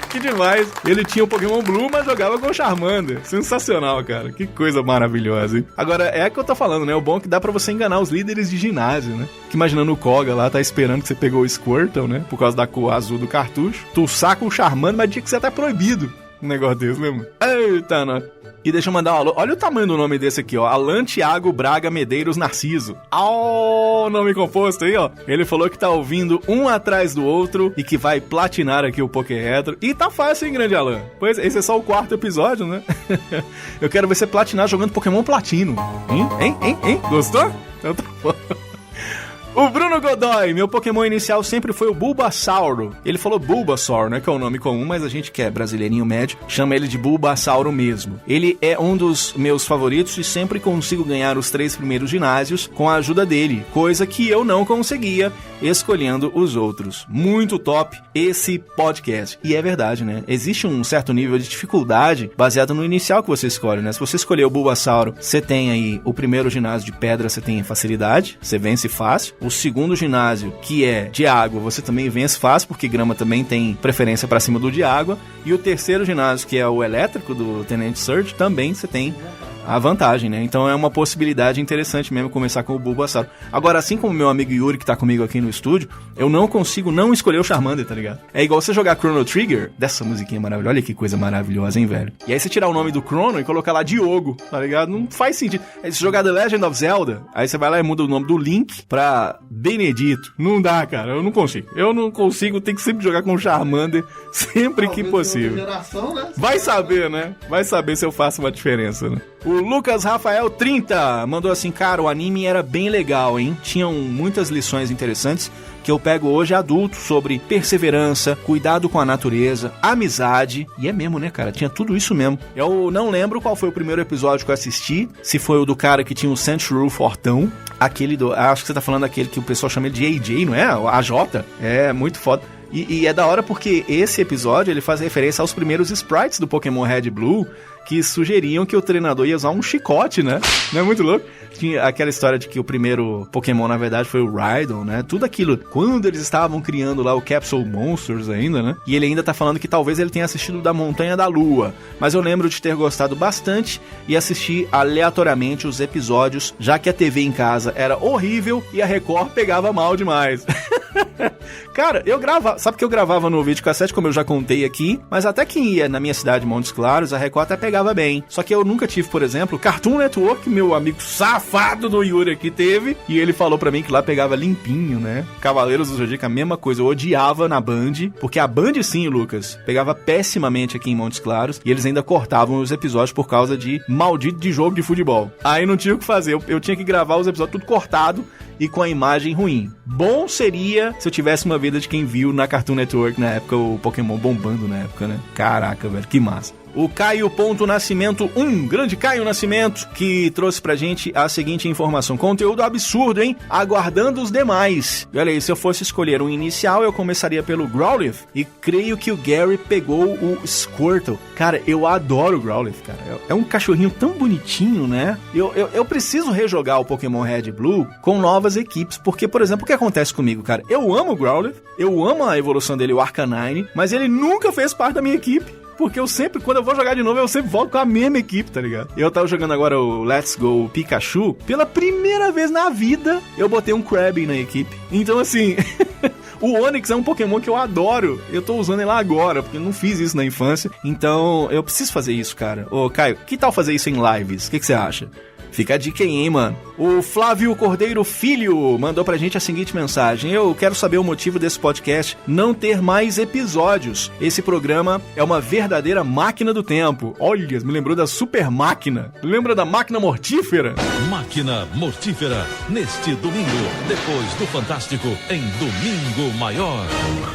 Que demais. Ele tinha o Pokémon Blue, mas jogava com o Charmander. Sensacional, cara. Que coisa maravilhosa, hein? Agora, é que eu tô falando, né? O bom é que dá pra você enganar os líderes de ginásio, né? Que imaginando o Koga lá, tá esperando que você pegou o Squirtle, né? Por causa da cor azul do cartucho. Tu saca o Charmander, mas tinha que ser até proibido. Um negócio desse, lembra? Eita, não. E deixa eu mandar um alô. Olha o tamanho do nome desse aqui, ó. Alan Thiago Braga Medeiros Narciso. Ó, nome composto aí, ó. Ele falou que tá ouvindo um atrás do outro e que vai platinar aqui o Poké Retro. E tá fácil, hein, grande Alan? Pois, esse é só o 4º episódio, né? Eu quero ver você platinar jogando Pokémon Platino. Hein? Gostou? Então tá bom. O Bruno Godoy, meu Pokémon inicial sempre foi o Bulbasauro. Ele falou Bulbasaur, né, que é o nome comum, mas a gente que é brasileirinho médio, chama ele de Bulbasauro mesmo. Ele é um dos meus favoritos e sempre consigo ganhar os 3 primeiros ginásios com a ajuda dele, coisa que eu não conseguia escolhendo os outros. Muito top esse podcast. E é verdade, né? Existe um certo nível de dificuldade baseado no inicial que você escolhe, né? Se você escolher o Bulbasauro, você tem aí o primeiro ginásio de pedra, você tem facilidade, você vence fácil. O segundo ginásio, que é de água, você também vence fácil, porque grama também tem preferência para cima do de água. E o terceiro ginásio, que é o elétrico do Tenente Surge, também você tem a vantagem, né? Então é uma possibilidade interessante mesmo começar com o Bulbasaur. Agora, assim como meu amigo Yuri, que tá comigo aqui no estúdio, eu não consigo não escolher o Charmander, tá ligado? É igual você jogar Chrono Trigger, dessa musiquinha maravilhosa, olha que coisa maravilhosa, hein, velho? E aí você tirar o nome do Chrono e colocar lá Diogo, tá ligado? Não faz sentido. Aí você jogar The Legend of Zelda, aí você vai lá e muda o nome do Link pra Benedito. Não dá, cara, eu não consigo, tem que sempre jogar com o Charmander, sempre que possível. Geração, né? Vai saber, né? Vai saber se eu faço uma diferença, né? O Lucas Rafael 30 mandou assim, cara, o anime era bem legal, hein? Tinham muitas lições interessantes, que eu pego hoje adulto sobre perseverança, cuidado com a natureza, amizade. E é mesmo, né, cara? Tinha tudo isso mesmo. Eu não lembro qual foi o primeiro episódio que eu assisti, se foi o do cara que tinha um Century fortão, aquele do... Acho que você tá falando daquele que o pessoal chama de AJ, não é? AJ. É muito foda. E é da hora porque esse episódio ele faz referência aos primeiros sprites do Pokémon Red e Blue, que sugeriam que o treinador ia usar um chicote, né? Não é muito louco? Tinha aquela história de que o primeiro Pokémon, na verdade, foi o Rhydon, né? Tudo aquilo, quando eles estavam criando lá o Capsule Monsters ainda, né? E ele ainda tá falando que talvez ele tenha assistido da Montanha da Lua. Mas eu lembro de ter gostado bastante e assistir aleatoriamente os episódios, já que a TV em casa era horrível e a Record pegava mal demais. Cara, eu gravava... Sabe que eu gravava no videocassete, como eu já contei aqui, mas até que ia na minha cidade, Montes Claros, a Record até pegava bem. Só que eu nunca tive, por exemplo, Cartoon Network, meu amigo safado do Yuri aqui teve, e ele falou pra mim que lá pegava limpinho, né? Cavaleiros do Zodíaco, a mesma coisa. Eu odiava na Band, porque a Band, sim, Lucas, pegava pessimamente aqui em Montes Claros, e eles ainda cortavam os episódios por causa de maldito de jogo de futebol. Aí não tinha o que fazer, eu tinha que gravar os episódios tudo cortado e com a imagem ruim. Bom seria se eu tivesse uma vida de quem viu na Cartoon Network na época, o Pokémon bombando na época, né? Caraca, velho, que massa. O Caio Nascimento 1, grande Caio Nascimento, que trouxe pra gente a seguinte informação. Conteúdo absurdo, hein? Aguardando os demais. E olha aí, se eu fosse escolher um inicial, eu começaria pelo Growlithe. E creio que o Gary pegou o Squirtle. Cara, eu adoro o Growlithe, cara. É um cachorrinho tão bonitinho, né? Eu preciso rejogar o Pokémon Red e Blue com novas equipes. Porque, por exemplo, o que acontece comigo, cara? Eu amo o Growlithe, eu amo a evolução dele, o Arcanine, mas ele nunca fez parte da minha equipe. Porque eu sempre, quando eu vou jogar de novo, eu sempre volto com a mesma equipe, tá ligado? Eu tava jogando agora o Let's Go Pikachu. Pela primeira vez na vida, eu botei um Krabby na equipe. Então, assim... O Onix é um Pokémon que eu adoro. Eu tô usando ele lá agora, porque eu não fiz isso na infância. Então, eu preciso fazer isso, cara. Ô, Caio, que tal fazer isso em lives? O que você acha? Fica a dica aí, hein, mano? O Flávio Cordeiro Filho mandou pra gente a seguinte mensagem. Eu quero saber o motivo desse podcast não ter mais episódios. Esse programa é uma verdadeira máquina do tempo. Olha, me lembrou da Super Máquina. Lembra da Máquina Mortífera? Máquina Mortífera, neste domingo, depois do Fantástico, em Domingo Maior.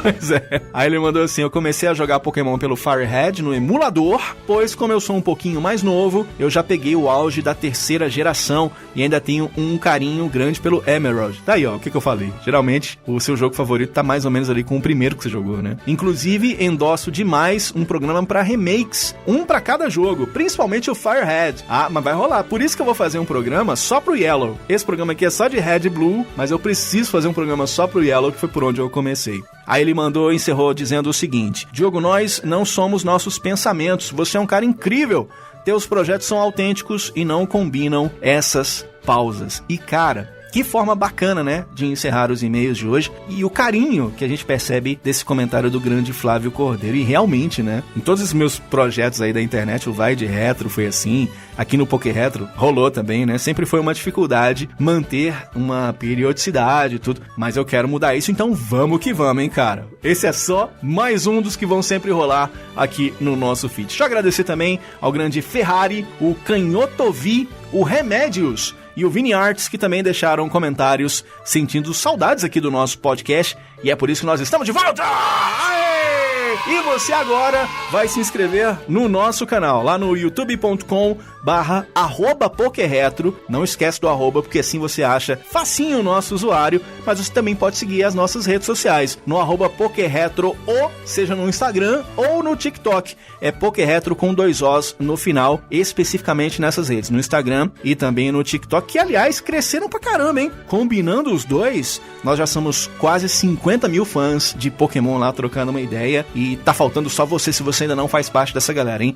Pois é. Aí ele mandou assim, eu comecei a jogar Pokémon pelo Firehead no emulador, pois como eu sou um pouquinho mais novo, eu já peguei o auge da terceira geração e ainda tenho um carinho grande pelo Emerald. Tá aí, ó, o que eu falei. Geralmente, o seu jogo favorito tá mais ou menos ali com o primeiro que você jogou, né? Inclusive, endosso demais um programa pra remakes, um pra cada jogo, principalmente o Firehead. Ah, mas vai rolar. Por isso que eu vou fazer um programa só pro Yellow. Esse programa aqui é só de Red e Blue, mas eu preciso fazer um programa só pro Yellow, que foi por onde eu comecei. Aí ele encerrou dizendo o seguinte: Diogo, nós não somos nossos pensamentos. Você é um cara incrível. Teus projetos são autênticos e não combinam essas pausas. E, cara, que forma bacana, né, de encerrar os e-mails de hoje. E o carinho que a gente percebe desse comentário do grande Flávio Cordeiro. E realmente, né, em todos os meus projetos aí da internet, o Vai de Retro foi assim. Aqui no Poké Retro rolou também, né? Sempre foi uma dificuldade manter uma periodicidade e tudo. Mas eu quero mudar isso, então vamos que vamos, hein, cara? Esse é só mais um dos que vão sempre rolar aqui no nosso feed. Deixa eu agradecer também ao grande Ferrari, o Canhotovi, o Remédios e o Vini Arts, que também deixaram comentários sentindo saudades aqui do nosso podcast. E é por isso que nós estamos de volta! Aê! E você agora vai se inscrever no nosso canal, lá no youtube.com/@pokerretro. Não esquece do arroba, porque assim você acha facinho o nosso usuário, mas você também pode seguir as nossas redes sociais, no @pokerretro, ou seja no Instagram ou no TikTok. É Pokerretro com 2 Os no final, especificamente nessas redes, no Instagram e também no TikTok, que aliás cresceram pra caramba, hein? Combinando os dois, nós já somos quase 50 mil fãs de Pokémon lá trocando uma ideia. E tá faltando só você, se você ainda não faz parte dessa galera, hein?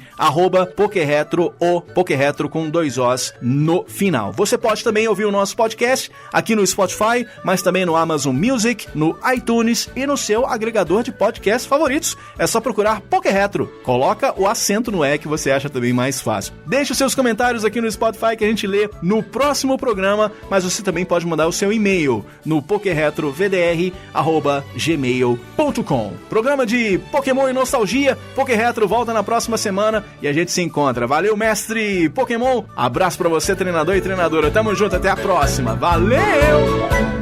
@pokerretro ou Pokerretro com 2 Os no final. Você pode também ouvir o nosso podcast aqui no Spotify, mas também no Amazon Music, no iTunes e no seu agregador de podcasts favoritos. É só procurar Pokerretro. Coloca o acento no E que você acha também mais fácil. Deixe os seus comentários aqui no Spotify que a gente lê no próximo programa, mas você também pode mandar o seu e-mail no pokerretrovdr@gmail.com. Programa de Pokémon e nostalgia. Poké Retro volta na próxima semana e a gente se encontra. Valeu, mestre Pokémon. Abraço pra você, treinador e treinadora. Tamo junto, até a próxima. Valeu!